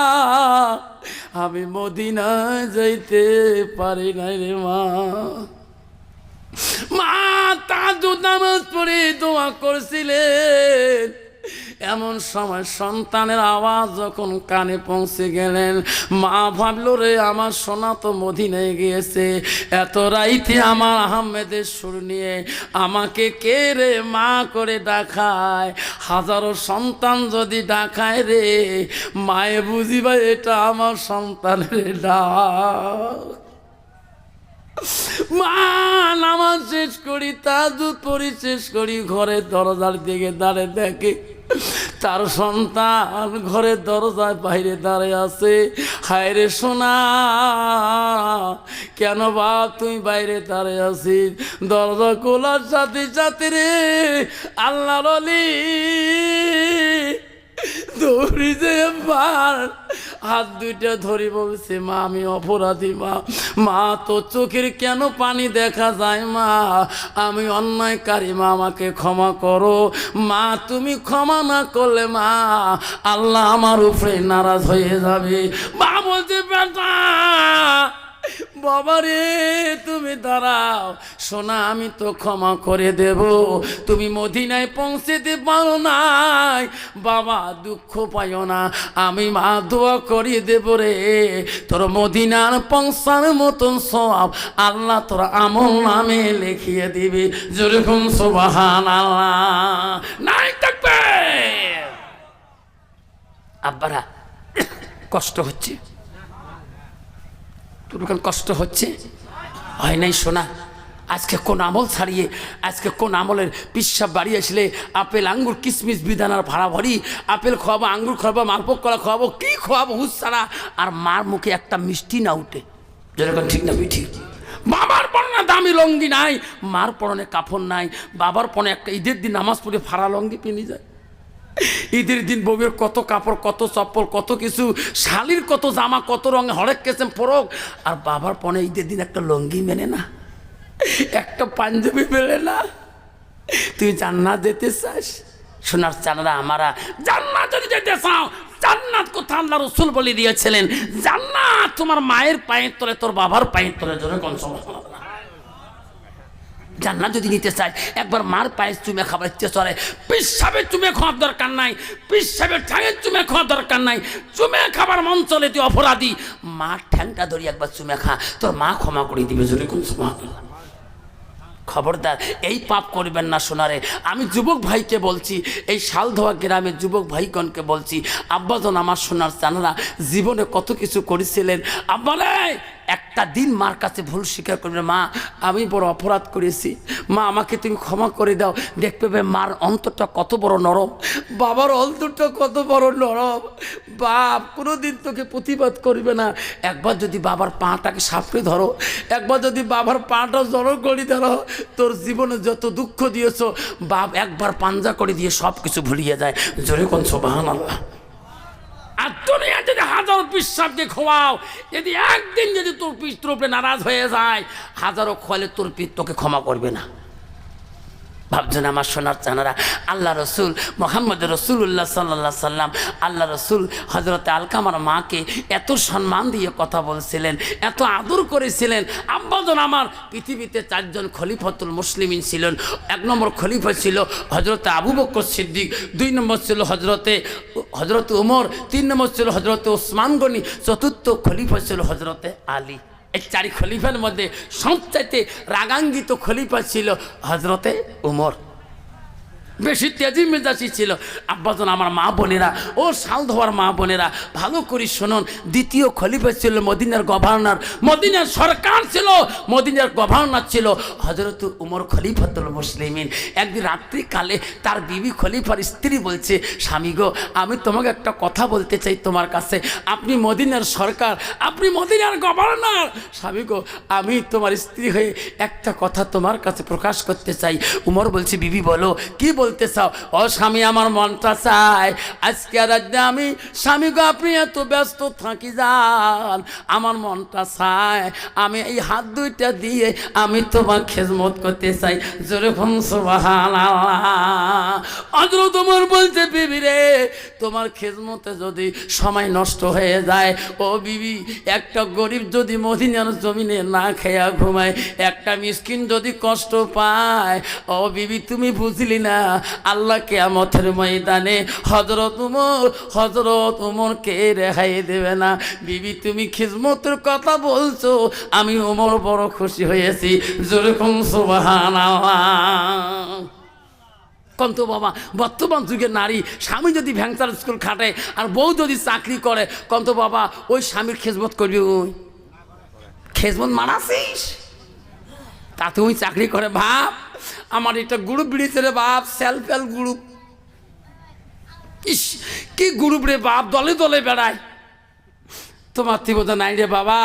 আমি মদিনায় যাইতে পারি নাই রে মা। মা তাহাজ্জুদ নামাজ পড়ে দোয়া করছিলেন, এমন সময় সন্তানের আওয়াজ যখন কানে পৌঁছে গেলেন, মা ভাবলো রে আমার সোনা তো মদিনায় গিয়েছে, এত রাইতে আমার আহমেদের সুর নিয়ে আমাকে কে রে মা করে ডাকায়। হাজারো সন্তান যদি ডাকায় রে, মায়ে বুঝিবা এটা আমার সন্তানের ডাক। মা নামাজ শেষ করি, তাহাজ্জুদ পড়ি শেষ করি, ঘরের দরজার দিকে দাঁড়িয়ে দেখে তার সন্তান ঘরের দরজায় বাইরে দাঁড়িয়ে আছে। হায় রে সোনা, কেন বাপ তুই বাইরে দাঁড়িয়ে আছিস? দরজা খোলার সাথে সাথে রে আল্লাহর ওলি দৌড়ি যে হাত দুইটা ধরি বলছে, মা আমি অপরাধী মা, মা তো চোখের কেন পানি দেখা যায় মা, আমি অন্যায়কারী মা, আমাকে ক্ষমা করো মা। তুমি ক্ষমা না করলে মা আল্লাহ আমার উপরে নারাজ হয়ে যাবে। মা বলছে, বেটা বাবা রে তুমি দাঁড়াও, সোনা আমি তো ক্ষমা করে দেব, তুমি মদিনায় পৌঁছেতে পারো নাই, বাবা দুঃখ পাইও না, আমি মা দোয়া করিয়ে দেব রে, তোর মদিনার পৌঁছার মতন সওয়াব আল্লাহ তোর আমল নামে লিখিয়ে দিবে। যেরকম সুবহানাল্লাহ, নাই থাকবে। আব্বারা কষ্ট হচ্ছে, তোর কষ্ট হচ্ছে, হয় নাই শোনা। আজকে কোন আমল ছাড়িয়ে, আজকে কোন আমলের পিসাব বাড়ি আসলে আপেল আঙ্গুর কিশমিশ বিদানার ভাড়া ভরি, আপেল খাওয়াবো, আঙ্গুর খাওয়াবো, মালপোক কলা খাওয়াবো, কি খাওয়াবো হুঁশ ছাড়া, আর মার মুখে একটা মিষ্টি না উঠে। যেরকম ঠিক না ঠিক? বাবার পরনে দামি লঙ্গি নাই, মার পরনে কাপড় নাই, বাবার পরনে একটা ঈদের দিন নামাজ পড়ে ফাড়া লঙ্গি পিনি যায়, ঈদের দিন বউয়ের কত কাপড়, কত চপ্পল, কত কিছু, শালির কত জামা, কত রঙে হরেক কেসেম পরক, আর বাবার পনে ঈদের দিন একটা লঙ্গি মেনে না, একটা পাঞ্জাবি মেলে না। তুই জান্নাত যেতে চাস? সোনার চানরা আমারা, জান্নাত যদি যেতে চাও, জান্নাত কথা আল্লাহ রাসূল বলে দিয়েছিলেন, জান্নাত তোমার মায়ের পায়ের তলে, তোর বাবার পায়ের তলে। জোরে কোন সুবহানাল্লাহ। জান্নাত যদি নিতে চাই একবার মার পায়ে চুমে খাবার ইচ্ছে চলে। পিসাবে চুমে খাওয়ার দরকার নাই, পিসাবে ঠ্যাঙে চুমে খাওয়ার দরকার নাই। চুমে খাবার মন চলে তুই অপরাধী, মার ঠ্যাংটা ধরি একবার চুমে খা, তোর মা ক্ষমা করে দিবে। জোরে কোন সুবহানাল্লাহ। খবরদার এই পাপ করবেন না সোনারে। আমি যুবক ভাইকে বলছি, এই শালধোয়া গ্রামের যুবক ভাইগণকে বলছি, আব্বাজন আমার সোনার চানারা জীবনে কত কিছু করেছিলেন। আব্বারে একটা দিন মার কাছে ভুল স্বীকার করবে, মা আমি বড় অপরাধ করেছি, মা আমাকে তুমি ক্ষমা করে দাও। দেখতে পাবে মার অন্তরটা কত বড় নরম, বাবার অন্তরটা কত বড় নরম। বাপ কোনোদিন তোকে প্রতিবাদ করবে না। একবার যদি বাবার পাটাকে সাপড়ে ধরো, একবার যদি বাবার পাটা জড়ো করে ধরো, তোর জীবনে যত দুঃখ দিয়েছ বাপ একবার পাঞ্জা করে দিয়ে সব কিছু ভুলিয়ে যায়। জোরে কোন সুবহানাল্লাহ। আর দুনিয়া যদি হাজারো পিসাবকে খোয়াও, যদি একদিন যদি তোর পিস তোর উপরে নারাজ হয়ে যায়, হাজারো খোয়ালে তোর পিস তোকে ক্ষমা করবে না। ভাবছেন আমার সোনার চানারা, আল্লাহ রসুল মোহাম্মদ রসুল্লাহ সাল্লাহ সাল্লাম, আল্লাহ রসুল হজরতে আলকামার মাকে এত সম্মান দিয়ে কথা বলছিলেন, এত আদর করেছিলেন। আব্বাজন আমার পৃথিবীতে 4 জন খলিফাতুল মুসলিমিন ছিলেন। 1 নম্বর খলিফা ছিল হজরতে আবু বকর সিদ্দিক, 2 নম্বর ছিল হজরতে উমর, 3 নম্বর ছিল হজরতে ওসমান গনি, 4র্থ খলিফা ছিল হজরতে আলী। এই 4 খলিফার মধ্যে সবচাইতে রাগাঙ্গিত খলিফা ছিল হজরতে উমর, বেশি তেজি মেজাজি ছিল। আব্বাজন আমার মা বোনেরা, ও শালধোয়ার মা বোনেরা ভালো করে শুনুন, দ্বিতীয় খলিফা ছিল মদিনার গভর্নর, মদিনার সরকার ছিল, মদিনার গভর্নর ছিল হজরত উমর খলিফাতুল মুসলিমিন। একদিন রাত্রিকালে তার বিবি খলিফার স্ত্রী বলছে, স্বামী গো আমি তোমাকে একটা কথা বলতে চাই তোমার কাছে, আপনি মদিনার সরকার, আপনি মদিনার গভর্নর, স্বামী গো আমি তোমার স্ত্রী হয়ে একটা কথা তোমার কাছে প্রকাশ করতে চাই। উমর বলছে, বিবি বলো কি বলতে চাও? ও স্বামী আমার মনটা চায় আজকে রাতে আমি, স্বামী গো আপনি এত ব্যস্ত থাকি যান, আমার মনটা চায় আমি এই হাত দুইটা দিয়ে আমি তোমার খেদমত করতে চাই। জোরে বলুন সুবহানাল্লাহ। হযরত ওমর বলছে, বিবি রে তোমার খেদমতে যদি সময় নষ্ট হয়ে যায়, ও বিবি একটা গরিব যদি মদিনার জমিনে না খেয়া ঘুমায়, একটা মিসকিন যদি কষ্ট পায়, ও বিবি তুমি বুঝলি না আল্লাহ কিয়ামতের ময়দানে হযরত উমরকে রেহাই দেবে না। বিবি তুমি খিদমতের কথা বলছো, আমি উমর বড় খুশি হয়েছি। জোরে কোন সুবহানাল্লাহ। কন্ত বাবা বর্তমান যুগের নারী স্বামী যদি ভ্যাংচার স্কুল খাটে আর বউ যদি চাকরি করে, কন্ত বাবা ওই স্বামীর খেজমত করবি? ওই খেজমত মানাছিস তাতে ওই চাকরি করে। ভাব আমার একটা গ্রুপ বেরিয়েছে রে বাপ, সেলফ হেল্প গ্রুপ। ইস কি গ্রুপ রে বাপ, দলে দলে বেড়ায়। তোমার তীব্রতা নাই রে বাবা।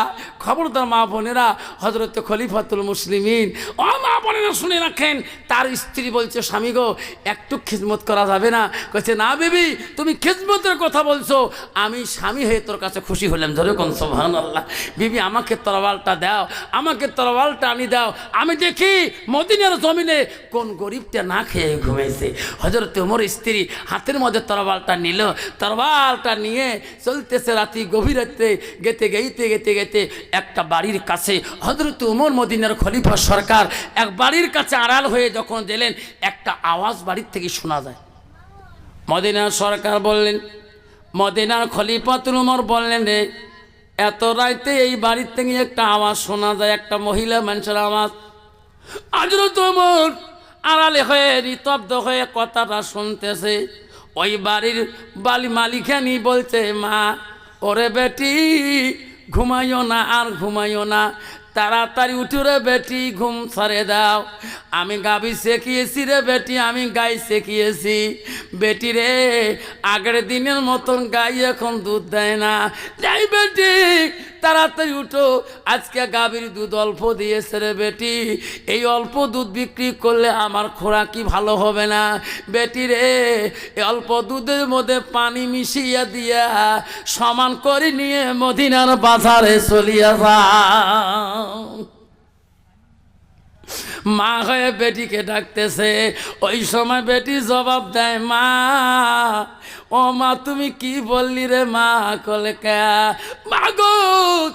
খবরদার মা বোনেরা, হজরত খলিফাতুল মুসলিমিন, ও মা বোনেরা শুনে রাখেন, তার স্ত্রী বলছে, স্বামী গো একটু খিদমত করা যাবে না? কইছে, না বিবি তুমি খিদমতের কথা বলছো, আমি স্বামী হয়ে তোর কাছে খুশি হলাম। ধরে কোন সুবহানাল্লাহ। বিবি আমাকে তরবালটা দাও, আমাকে তরবালটা আনি দাও, আমি দেখি মদিনার জমিনে কোন গরিবটা না খেয়ে ঘুমাইছে। হজরত ওমর স্ত্রী হাতের মধ্যে তরবালটা নিল, তরবালটা নিয়ে চলতেছে রাতি গভীর রাতে, গেতে গেতে একটা বাড়ির কাছে হযরত উমর মদিনার খলিফা সরকার এক বাড়ির কাছে আড়াল হয়ে যখন গেলেন, একটা আওয়াজ বাড়ির থেকে শোনা যায়। মদিনার সরকার বললেন, মদিনার খলিফাতুল উমর বললেন, রে এত রাইতে এই বাড়ির থেকে একটা আওয়াজ শোনা যায়, একটা মহিলা মানুষের আওয়াজ। হযরত উমর আড়ালে হয়ে নিস্তব্ধ হয়ে কথাটা শুনতেছে। ওই বাড়ির মালিকানি বলছে, মা ওরে বেটি ঘুমাইও না, আর ঘুমাইও না, তাড়াতাড়ি উঠে রে বেটি, ঘুম ছাড়ে দাও। আমি গাভী শেখিয়েছি রে বেটি, আমি গাই শেখিয়েছি বেটি রে, আগের দিনের মতন গাই এখন দুধ দেয় না। যাই বেটি তাড়াতাড়ি উঠো, আজকে গাভীর দুধ অল্প দিয়েছে রে বেটি, এই অল্প দুধ বিক্রি করলে আমার খোরাকি ভালো হবে না বেটি রে, এই অল্প দুধের মধ্যে পানি মিশিয়ে দিয়া সমান করে নিয়ে মদিনার বাজারে চলিয়া যাও। মা হয়ে বেটিকে ডাকতেছে। ওই সময় বেটি জবাব দেয়, মা ও মা তুমি কি বললি রে মা? কলকা মা গো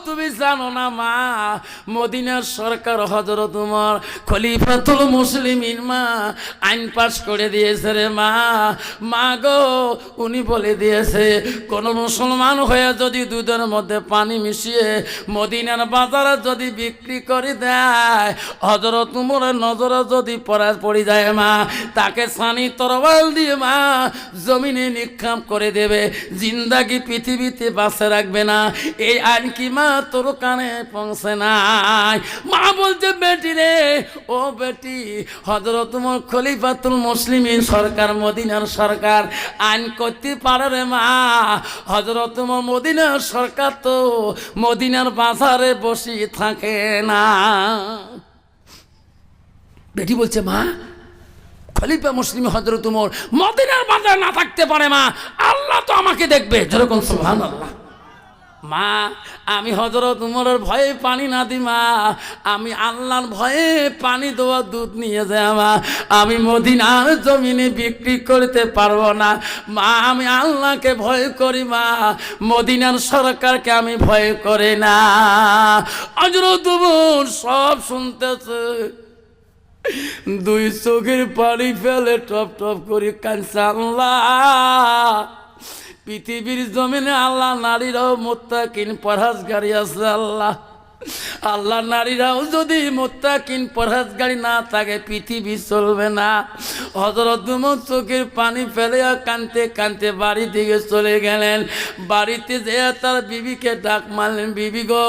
তুমি জানো না মা, মদিনার সরকার হযরত উমর খলিফাতুল মুসলিমিন মা আইন পাস করে দিয়েছে রে মা। মা গো উনি বলে দিয়েছে কোন মুসলমান হয়ে যদি দুধের মধ্যে পানি মিশিয়ে মদিনার বাজারে যদি বিক্রি করে দেয়, হযরত উমরের নজরে যদি পড়ে যায় মা, তাকে সানি তরবাল দিয়ে মা জমিনে নিক্ষেপ করে দেবে, জিন্দাগি পৃথিবীতে বাঁচে রাখবে না। এই আইন কি মা তোর কানে পৌঁছে নাই? মা বলছে বেটি রে, ও বেটি হযরত উমর খলিফাতুল মুসলিমিন সরকার, মদিনার সরকার আইন করতে পারে রে মা। হযরত উমর মদিনার সরকার তো মদিনার বাজারে বসে থাকে না। বেটি বলছে মা খলিফা মুসলিম হযরত উমর মদিনার বাজারে না থাকতে পারে মা, আল্লাহ তো আমাকে দেখবে। যেরকম সুবহানাল্লাহ। মা আমি হযরত উমরের ভয়ে পানি না দিই মা, আমি আল্লাহর ভয়ে পানি দেওয়া দুধ নিয়ে যাই মা, আমি মদিনার জমিনে বিক্রি করতে পারবো না মা, আমি আল্লাহকে ভয় করি মা, মদিনার সরকারকে আমি ভয় করি না। হযরত উমর সব শুনতেছে, দুই চোখের পানি ফেলে টপ টপ করে কাঁদছে। আল্লাহ পৃথিবীর জমিনে আল্লাহ নারীরাও মুত্তাকিন পরহেজগারী আছে। আল্লাহ আল্লাহ নারীরাও যদি মুত্তাকিন পরহেজগারী না থাকে পৃথিবী চলবে না। হযরত উমর চোখের পানি ফেলে কাঁদতে কাঁদতে বাড়ি দিকে চলে গেলেন। বাড়িতে যেয়ে তার বিবিকে ডাক মারলেন, বিবি গো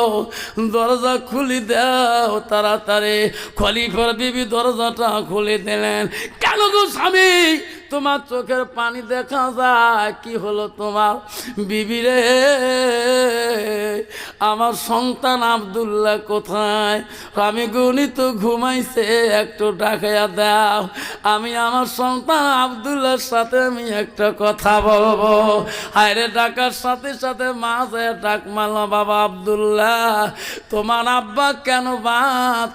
দরজা খুলে দাও তাড়াতাড়ি। খলিফার বিবি দরজাটা খুলে দিলেন। কেন গো স্বামী তোমার চোখের পানি দেখা যায়, কি হলো তোমার? বিবি রে আমার সন্তান আব্দুল্লাহ কোথায়? আমি গুনি তো ঘুমাইছে, একটু ডাকাইয়া দাও, আমি আমার সন্তান আব্দুল্লাহর সাথে আমি একটা কথা বলবো। হায়রে ডাকার সাথে সাথে মা যায় ডাক মারল, বাবা আব্দুল্লাহ তোমার আব্বা কেন বা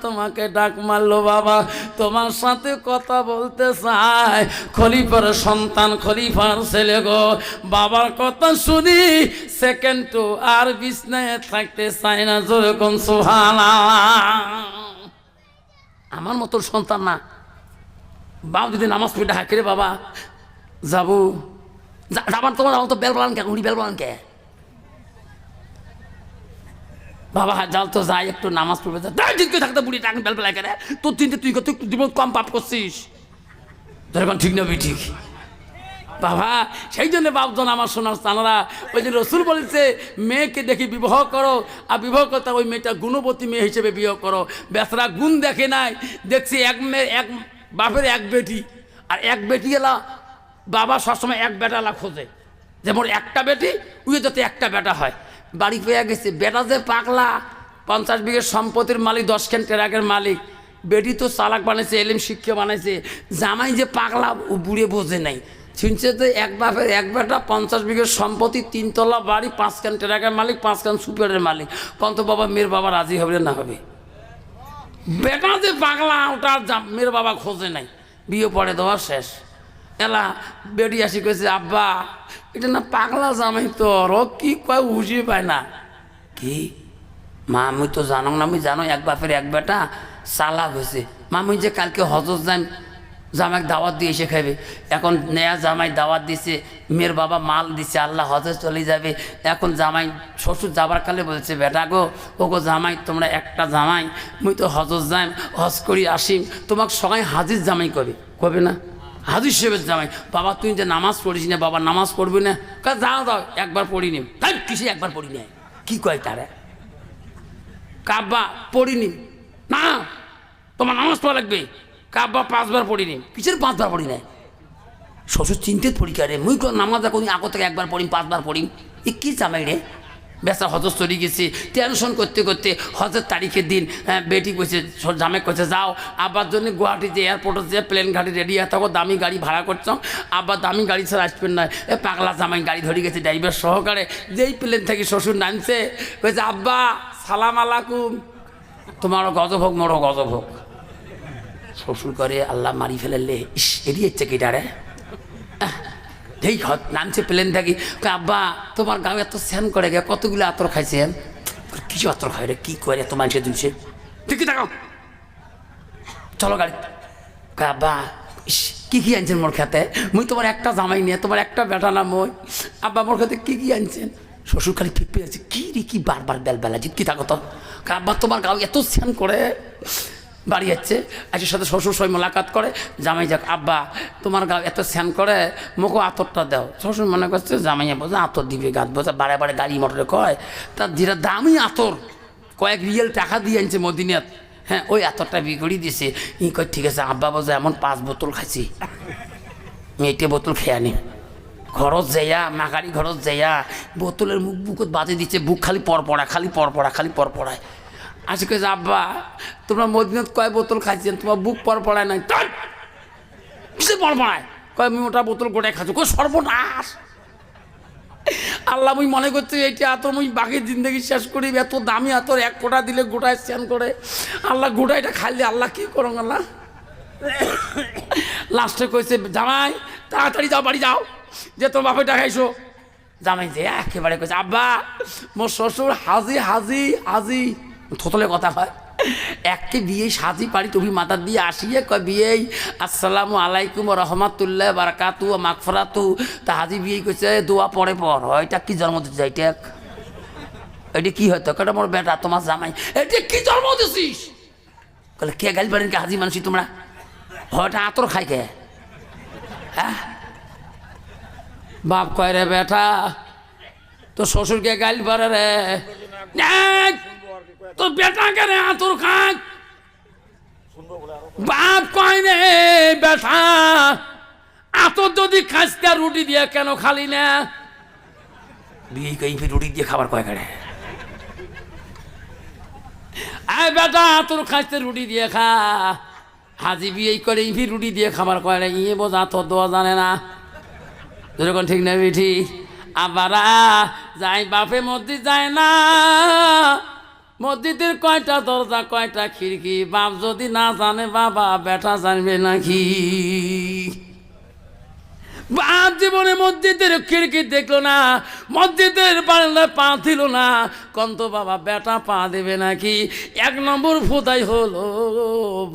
তোমাকে ডাক মারলো? বাবা তোমার সাথে কথা বলতে চায়, খলিফার সন্তান খলিফার ছেলে গো, বাবার কথা শুনি সেকেন্ড তো আর বিছনায় থাকতে চায় না। যেরকম সুবহানাল্লাহ। আমার মতো সন্তান না, বাপ যদি নামাজ পড়ে হাঁকে রে বাবা যাবো যাবার, তোমার আমার তো বেল বলান কে, উনি বেল বলান কে? বাবা যাও তো যাই একটু নামাজ পড়বে, থাকতে বুড়ি টাকা বেল বেলা কেন? তোর চিন্তা তুই কত জীবন কম পাপ করছিস, যেরকম ঠিক না ঠিক বাবা। সেই জন্য বাপজন আমার সোনার স্থানরা, ওই যে রসুল বলেছে মেয়েকে দেখে বিবাহ করো, আর বিবাহ করতে ওই মেয়েটা গুণবতী মেয়ে হিসেবে বিবাহ করো। বেচারা গুণ দেখে নাই, দেখছি এক মেয়ে এক বাপের এক বেটি, আর এক বেটি এলা বাবা সবসময় এক বেটালা খোঁজে, যেমন একটা বেটি উয়ে যাতে একটা বেটা হয়। বাড়ি পেয়ে গেছে, বেটা যে পাগলা 50 বিঘের সম্পত্তির মালিক, 10 খান ট্রাকের মালিক, বেটি তো চালাক বানাইছে, এলিম শিক্ষা বানাইছে, জামাই যে পাগলা ও বুড়ে বোঝে নাই। শুনছে তো এক বাপের এক বেটা 50 বিঘের সম্পত্তি, 3 তলা বাড়ি, 5 খান ট্রাকের মালিক, 5 খান সুপারের মালিক, কত বাবা মেয়ের বাবা রাজি হবে না হবে? বেটা যে পাগলা ওটা মেয়ের বাবা খোঁজে নাই, বিয়ে পড়ে দেওয়া শেষ। এলা বেটি আসি কইছে, আব্বা এটা না পাগলা জামাই তো, কি কয় বুঝিয়ে পায় না। কি মা আমি তো জানো না, আমি জানো এক বাপের এক বেটা চালাক হয়েছে। মা আমি যে কালকে হজর যাই, জামাই দাওয়াত দিয়ে এসে খাবে, এখন নেয়া জামাই দাওয়াত দিছে, মেয়ের বাবা মাল দিছে, আল্লাহ হজে চলে যাবে। এখন জামাই শ্বশুর যাবার কালে বলছে, বেটা গো ও গো জামাই তোমরা একটা জামাই, মুই তো হজর যাই, হজ করি আসিম, তোমাকে সবাই হাজির জামাই কবে কবে না? হাজির সাহেবের জামাই। বাবা তুই যে নামাজ পড়িস না, বাবা নামাজ পড়বি না? যাও দাও একবার পড়িনি। তাই কিসে একবার পড়ি না? কি কয় তারা? কাব্বা পড়িনি না, তোমার নামাজ পড়া লাগবে। কাব্বা 5 বার পড়িনি। কিসের 5 বার পড়ি না? শ্বশুর চিন্তিত পড়ি কে রে? মুই নামাজ করি আগো থেকে 1 বার পড়িম, 5 বার পড়িম, এ কি জামাই রে? বেচা হজর চলে গেছি, টেনশন করতে করতে হজের তারিখের দিন বেটি কইছে, জামাই কইছে যাও আব্বার জন্য গুয়াহাটি যে এয়ারপোর্টে যে প্লেন ঘাটি রেডি হয়ে থাকো, দামি গাড়ি ভাড়া করছো, আব্বা দামি গাড়ি ছাড়া আসবেন না। এ পাগলা জামাই গাড়ি ধরে গেছে ড্রাইভার সহকারে। যেই প্লেন থেকে শ্বশুর নামছে কইছে, আব্বা সালাম আলাইকুম। তোমারও গজব হোক, মোরও গজব হোক। শ্বশুর করে আল্লাহ মারি ফেলেলে, ইস এড়িয়ে ইচ্ছে কিটা রে, এই নামছে প্লেন থাকি, আব্বা তোমার গাঁও এত স্যান করে গে, কতগুলো আতর খাইছেন? কিছু আতর খাই রে, কি করে এত মানুষের দিনছে, ঠিকই থাকো চলো গাড়ি। আব্বা কি কি আনছেন মোর খেতে? মুই তোমার একটা জামাই নিয়ে, তোমার একটা বেটা না মই। আব্বা মোর খেতে কি কি আনছেন? শ্বশুর খালি ফিপে আছে, কি রে কি বারবার বেলা জিত কি থাকো তো। আব্বা তোমার গাঁও এত স্যান করে, বাড়ি যাচ্ছে আজের সাথে শ্বশুর সবাই মোলাকাত করে, জামাই যাক আব্বা তোমার গাঁও এত স্যান করে, মুখো আতরটা দাও। শ্বশুর মনে করছে জামাই বোঝা আতর দিবে, গাছ বোঝা বারে বারে গাড়ি মোটরে কয়, তার যেটা দামি আতর কয়েক রিয়েল টাকা দিয়ে আনছে মদিনাত, হ্যাঁ ওই আতরটা বিগড়ি দিছে। ই কয় ঠিক আছে আব্বা বোঝা এমন 5 বোতল খাইছি, আমি 8 বোতল খেয়ে আনি। ঘরত যাইয়া মাকারি ঘরত যাইয়া বোতলের মুখ বুকত বাজে দিচ্ছে, বুক খালি পরপড়া খালি পরপড়া খালি পরপড়ায়। আসে কে আব্বা তোমরা মদিনাত কয় বোতল খাইছেন, তোমার বুক পরপড়ায় নাই? কিসে পরপড়ায়? কয় আমি ওটা বোতল গোটায় খাচ্ছ। কই সর্বনাশ, আল্লাহ মুই মনে করছি এইটা আতর মুই বাকি জিন্দগি শেষ করি, এত দামি আতর 1 কোটা দিলে গোটায় স্নান করে। আল্লাহ গোটাইটা খাইলে আল্লাহ কি করো আল্লাহ। লাস্টে কইছে জামাই তাড়াতাড়ি যাও, বাড়ি যাও, যে তোর বাপেটা খাইছো। জামাই যে একেবারে কইছে আব্বা মোর শ্বশুর হাজি হাজি হাজি, থতলে কথা হয়, একে বিয়ে সাজি পারি তুমি মাথার দিয়ে আসিয়ে কয় বিয়ে আসসালামু আলাইকুম রহমাতুল্লাহ বারাকাতু মাগফিরাতু। তা হাজি বিয়ে কইছে দোয়া পরে পর, এটা কি জন্ম দিতে যাই? এটা কি হয়তো কেটা মোর বেটা তোমার জামাই, এটা কি জন্ম দিছিস? বলে কে গালি পারেন কে হাজি মানুষই তোমরা, হয়টা আতর খাই কে? হ্যাঁ বাপ কয় রে বেটা তো শ্বশুরকে গালি পারে রে, তোর বেটা কেন আতর খাক? বাপ কয় রে বেটা আতর যদি খাসকা রুটি দিয়ে কেন খালি না? বিয়ে কই রুটি দিয়ে খাবার কয় কেন? আয় বেটা তোর খাইতে রুটি দিয়ে খা। হাজি বিয়ে করে ইভি রুটি দিয়ে খাবার কয় না, ইয়ে বোঝা তোর দোয়া জানে না। যেরকম ঠিক না বিঠি আবারা যাই বাপে মসজিদ যায় না, মসজিদের কয়টা দরজা কয়টা খিড়কি, বাপ যদি না জানে বাবা বেটা জানবে নাকি? বাপ জীবনে মসজিদের খিড়কি দেখলো না, মসজিদের বারান্দায় পা দিল না, কন্ত বাবা বেটা পা দেবে নাকি? 1 নম্বর ফুদাই হলো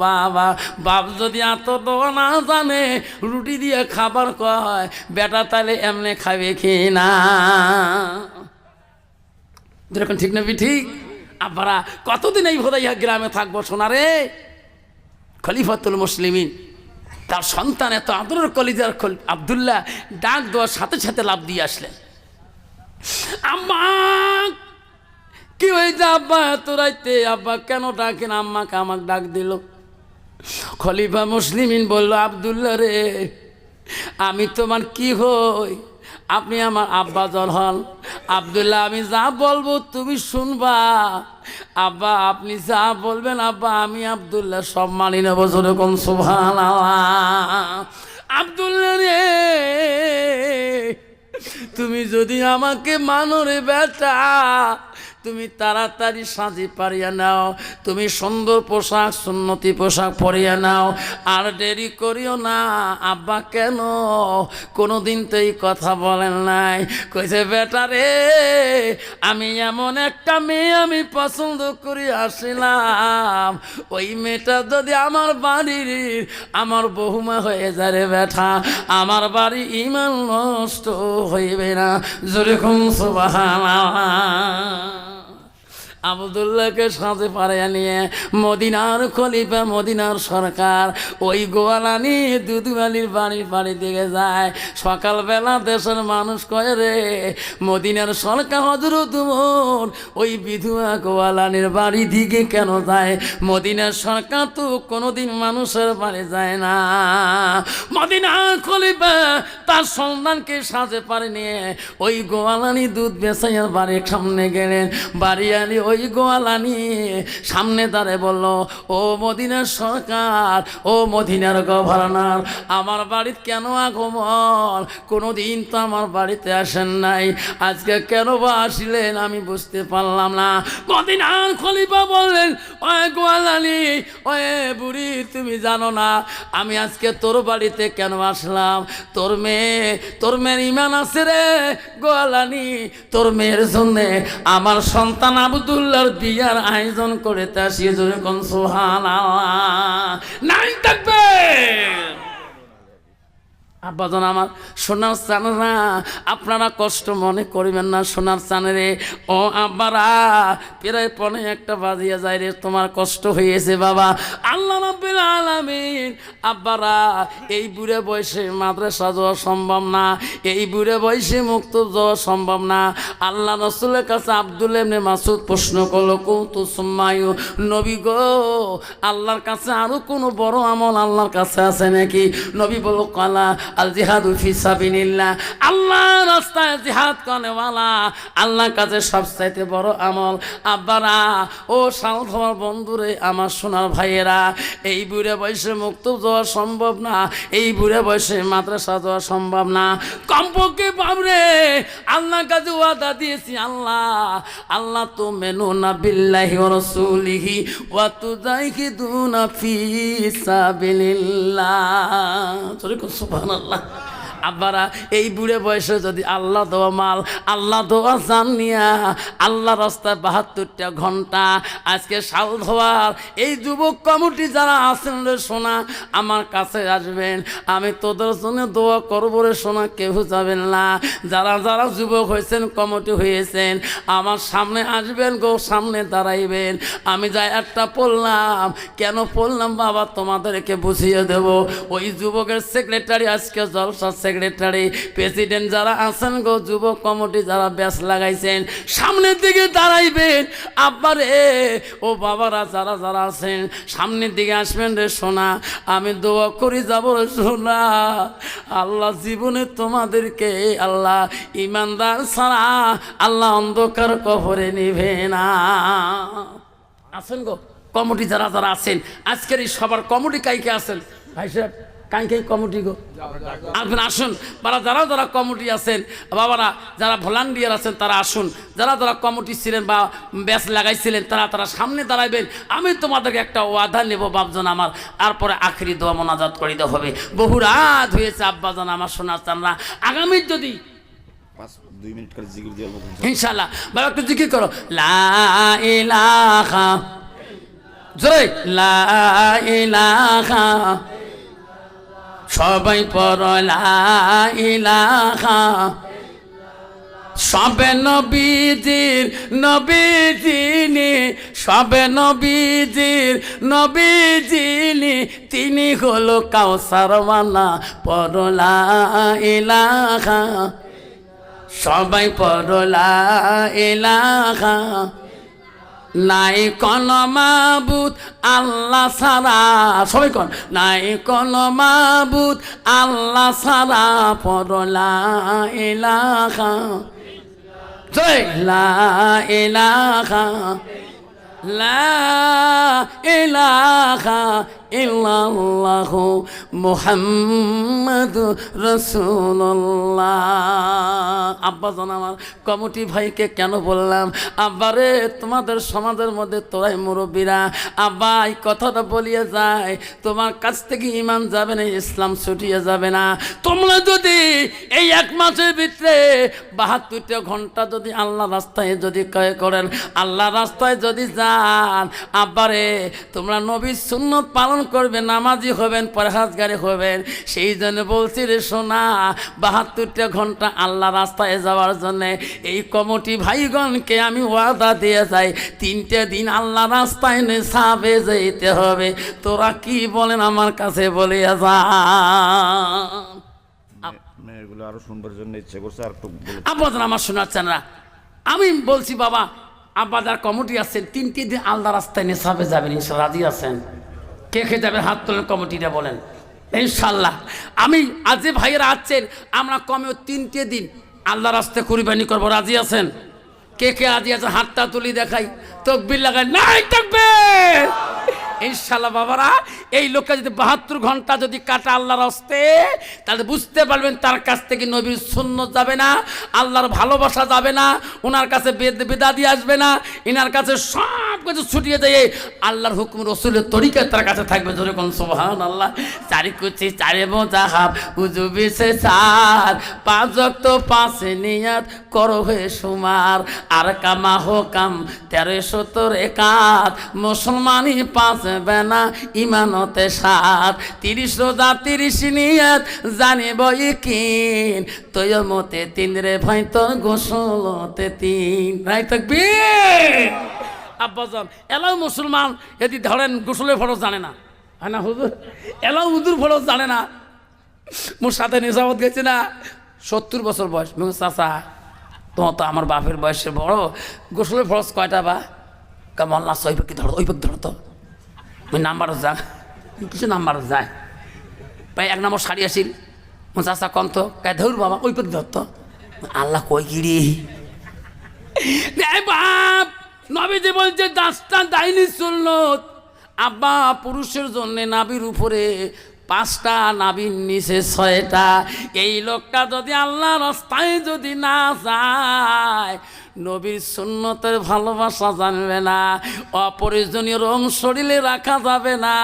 বাবা। বাপ যদি এত দোয়া না জানে রুটি দিয়ে খাবার কয়, বেটা তাহলে এমনি খাবে কি না? যেরকম ঠিক না ঠিক? আব্বারা কতদিন এই ভোদাইয়া গ্রামে থাকবো সোনারে? খলিফাতুল মুসলিমিন তার সন্তান এত আদরের কলিজার আব্দুল্লাহ ডাক দেওয়ার সাথে সাথে লাভ দিয়ে আসলেন, আম্মা কি হয়েছে আব্বা এত রাইতে? আব্বা কেন ডাকেন? আম্মাকে আমাকে ডাক দিল। খলিফা মুসলিমিন বলল আব্দুল্লাহ রে আমি তোমার কি হই? আপনি আমার আব্বা জন হন। আব্দুল্লাহ আমি যা বলবো তুমি শুনবা। আব্বা আপনি যা বলবেন আব্বা আমি আব্দুল্লাহ সব মানি নেব। যেরকম সুবহানাল্লাহ। আব্দুল্লাহ রে তুমি যদি আমাকে মানো রে বেটা, তুমি তাড়াতাড়ি সাজি পারিয়া নাও, তুমি সুন্দর পোশাক সুন্নতি পোশাক পরিয়া নাও, আর দেরি করিও না। আব্বা কেন কোনোদিন তো এই কথা বলেন নাই? কইছে বেটা রে আমি এমন একটা মেয়ে আমি পছন্দ করি আসিলাম, ওই মেয়েটা যদি আমার বাড়ির আমার বহুমা হয়ে যায় রে বেটা, আমার বাড়ি ঈমান নষ্ট হইবে না। যেরকম সুবহানাল্লাহ। আব্দুল্লাহকে সাথে পাড়িয়ে নিয়ে মদিনার খলিফা মদিনার সরকার ওই গোয়ালানি দুধওয়ালির বাড়ির দিকে যায়। সকালবেলা দেশের মানুষ কয় রে মদিনার সরকার হযরত ওমর ওই বিধবা গোয়ালানির বাড়ি দিকে কেন যায়? মদিনার সরকার তো কোনোদিন মানুষের বাড়ি যায় না। মদিনার খলিফা তার সন্তানকে সাথে পাড়ি নিয়ে ওই গোয়ালানি দুধ বেচাইয়ার বাড়ির সামনে গেলেন। বাড়ি আনি ওই গোয়ালা নিয়ে সামনে দাঁড়ে বলল, ও মদিনার সরকার, ও মদিনার গভর্নর, আমার বাড়িতে কেন আগমন? কোনোদিন তো আমার বাড়িতে আসেন নাই, আজকে কেন বা আসিলেন আমি বুঝতে পারলাম না। মদিনার খলিফা বললেন, ওই গোয়ালানি, ওই বুড়ি, তুমি জানো না আমি আজকে তোর বাড়িতে কেন আসলাম? তোর মেয়ের ইমান আছে রে গোয়ালানি, তোর মেয়ের জন্যে আমার সন্তান আব্দুল্লাহর বিয়ার আয়োজন করে তা সে জোরে কোন সুবহানাল্লাহ নাই থাকবে। আব্বাজান আমার সোনার চানেরা, আপনারা কষ্ট মনে করিবেন না সোনার চানেরে। ও আব্বারা, প্রায় 1:45 বাজিয়ে যায় রে, তোমার কষ্ট হয়েছে বাবা। আল্লাহ রাব্বুল আলামিন, আব্বারা এই বুড়ে বয়সে মাদ্রাসা যাওয়া সম্ভব না, এই বুড়ে বয়সে মুক্ত যাওয়া সম্ভব না। আল্লাহ রাসূলের কাছে আব্দুল্লাহ ইবনে মাসউদ প্রশ্ন করলো, কুনতু সুম্মায়ু, নবী গো আল্লাহর কাছে আরো কোনো বড় আমল আল্লাহর কাছে আছে নাকি? নবী বলল, কালা আল জিহাদু ফি সাবিলিল্লাহ, আল্লাহর রাস্তায় জিহাদ করেওয়ালা আল্লাহর কাছে সবচাইতে বড় আমল। আব্বারা, ও সালধর বন্ধুরে, আমার সোনার ভাইয়েরা, এই বুড়ে বয়সে মুক্ত যাওয়া সম্ভব না, এই বুড়ে বয়সে মাদ্রাসা যাওয়া সম্ভব না। কমপক্ষে বাবরে আল্লাহর কাছে ওয়াদা দিয়েছি, আল্লাহ তো মেনু না বিল্লাহি ওয়া রাসূলিহি ওয়া তুজাহিদুনা ফি সাবিলিল্লাহ। সুবহানাল্লাহ। আব্বারা, এই বুড়ে বয়সে যদি আল্লাহ দেওয়া মাল, আল্লাহ দেওয়া জান নিয়া আল্লাহ রাস্তায় 72টা ঘন্টা আজকে শাল ধোয়ার এই যুবক কমিটি যারা আছেন রে সোনা, আমার কাছে আসবেন, আমি তোদের জন্য দোয়া করবো রে সোনা, কেউ যাবেন না। যারা যারা যুবক হয়েছেন, কমিটি হয়েছেন, আমার সামনে আসবেন গো, সামনে দাঁড়াইবেন। আমি যাই একটা পড়লাম, কেন পড়লাম বাবা তোমাদেরকে বুঝিয়ে দেব। ওই যুবকের সেক্রেটারি, আজকে জলসা সেক্রেটারি, প্রেসিডেন্ট যারা আছেন গো, যুবক কমিটি যারা ব্যাস লাগাইছেন, সামনের দিকে দাঁড়াইবেন। আব্বারে, ও বাবারা যারা যারা আছেন, সামনের দিকে আসবেন রে সোনা, আমি দোয়া করি যাব রে সোনা। আল্লাহ জীবনে তোমাদেরকে আল্লাহ ইমানদার ছাড়া আল্লাহ অন্ধকার কবরে নিবে না। আছেন গো কমিটি যারা যারা আছেন, আজকের এই সবার কমিটি কাইকে আছেন ভাই সাহেব? কাইকে কমিটি গো আসবেন, আসুন। যারা যারা কমিটি আছেন বাবারা, যারা ভলান্টিয়ার আছেন তারা আসুন। যারা যারা কমিটি ছিলেন বা ব্যাচ লাগাইছিলেন তারা সামনে দাঁড়াইবেন। আমি তোমাদেরকে একটা ওয়াদা নেব বাপজন আমার, তারপরে আখেরি দোয়া মোনাজাত করিতে হবে। বহু রাত হয়েছে আব্বাজান আমার সোনার চানরা, আগামী যদি 2 মিনিট করে জিকির দিয়ে ইনশাআল্লাহ বাবা একটু জিকির করো, লা ইলাহা, জোরে লা ইলাহা, সবাই পড়ো লা ইলাহা। সবে নবীজির নবীজিনি, সবে নবীজির নবীজিনি, তিনি হলো কাউসারওয়ালা, পড়ো লা ইলাহা, সবাই পড়ো লা ইলাহা। নাই কোন মাবুদ আল্লাহ ছাড়া, সবাই কোন, নাই কোন মাবুদ আল্লাহ ছাড়া, পড়ো লা ইলাহা, জয় লা ইলাহা, লা ইলাহা ইল্লাল্লাহু মুহাম্মাদুর রাসূলুল্লাহ। আব্বাজান আমার কমিটি ভাইকে কেন বললাম, আব্বারে তোমাদের সমাজের মধ্যে তোরাই মুরব্বীরা, আব্বা এই কথাটা বলিয়ে যায়, তোমার কাছ থেকে ঈমান যাবে না, ইসলাম ছুটিয়ে যাবে না। তোমরা যদি এই 1 মাসের ভিতরে 72টা ঘন্টা যদি আল্লাহ রাস্তায় যদি ক্রয় করেন, আল্লাহ রাস্তায় যদি যান, আব্বারে তোমরা নবীর সুন্নত পালন করবেন, নামাজি হবেন, পরহেজগারি হবেন। সেই জন্য বলছি রে সোনা, 72টা ঘন্টা আল্লাহ রাস্তায় যাওয়ার জন্যে এই কমিটি ভাইগণকে আমি ওয়াদা দিয়ে যাই, 3টে দিন আল্লাহ রাস্তায় নেশাবে যেতে হবে। তোরা কি বলেন আমার কাছে বলে যা। এগুলো আরো শুনবার জন্য ইচ্ছে করছে, আর একটু আব্বাজান আমার শোনাচ্ছেন না, আমি বলছি বাবা, আব্বাজার কমিটি আছেন, 3টে দিন আল্লাহ রাস্তায় নেশাবে যাবেন, ইনশাআল্লাহ রাজি আছেন? কে কে যাবেন হাত তোলেন, কমিটিটা বলেন ইনশাল্লাহ। আমি আজ যে ভাইয়েরা আছেন, আমরা কমেও 3টে দিন আল্লাহ রাস্তায় কুরবানি করবো, রাজি আছেন? কে কে আজ আছে হাতটা তুলি দেখাই, তকবির লাগাই, নাই তাকবীর। ইনশাআল্লাহ বাবারা, এই লোকটা যদি 72 ঘন্টা যদি কাটা আল্লাহর হস্তে, তাহলে বুঝতে পারবেন তার কাছ থেকে নবীর সুন্নত যাবে না, আল্লাহর ভালোবাসা যাবে না, ওনার কাছে বেদাতি আসবে না, ইনার কাছে সব কিছু ছুটিয়ে দিয়ে আল্লাহর হুকুম রসুলের তরিকা তার কাছে থাকবে। যেরকম সুবহানাল্লাহ। চারি কুচি চারে মোজাহাব উজুবি সে সার, 5 ওয়াক্ত 5 নিয়াত করো হয়ে সুমার, আর কামা হো কাম 1370 একাত, মুসলমানি 5 বেনা ইমানতে 7, 30 রোজা 30 নিয়াত জানিব ইকিন, তৈয়মতে 3 রে ভাই তোর গোসলতে 3। নাই তাকবীর। আব্বাজান এলাও মুসলমান যদি ধরেন গোসলের ফরজ জানে না, হয় না হুজুর, এলাও উজুর ফরজ জানে না। মোর সাথে নিজামত গেছে না, 70 বছর বয়স। চাচা তোমার তো আমার বাপের বয়সে বড়, গোসলের ফরজ কয়টা বা? মল্লা ওই পাখি ধরো, ওই পাখি ধরো তো, ওই নাম্বার যা কিছু নাম্বার যায় ভাই, 1 নম্বর শাড়ি আসিল। চাচা কম তো, কায় ধর বাবা, ওই পাখি ধরতো। আল্লাহ কই গিরি বাপ, নবীজি বলছে 10টা দাইনি সুন্নত। আব্বা পুরুষের জন্য নাভির উপরে 5টা, নাভির নিচে 6টা। এই লোকটা যদি আল্লাহ রাস্তায় যদি না যায়, নবীর সুন্নতের ভালোবাসা জানবে না, অপ্রয়োজনীয় রং শরীরে রাখা যাবে না।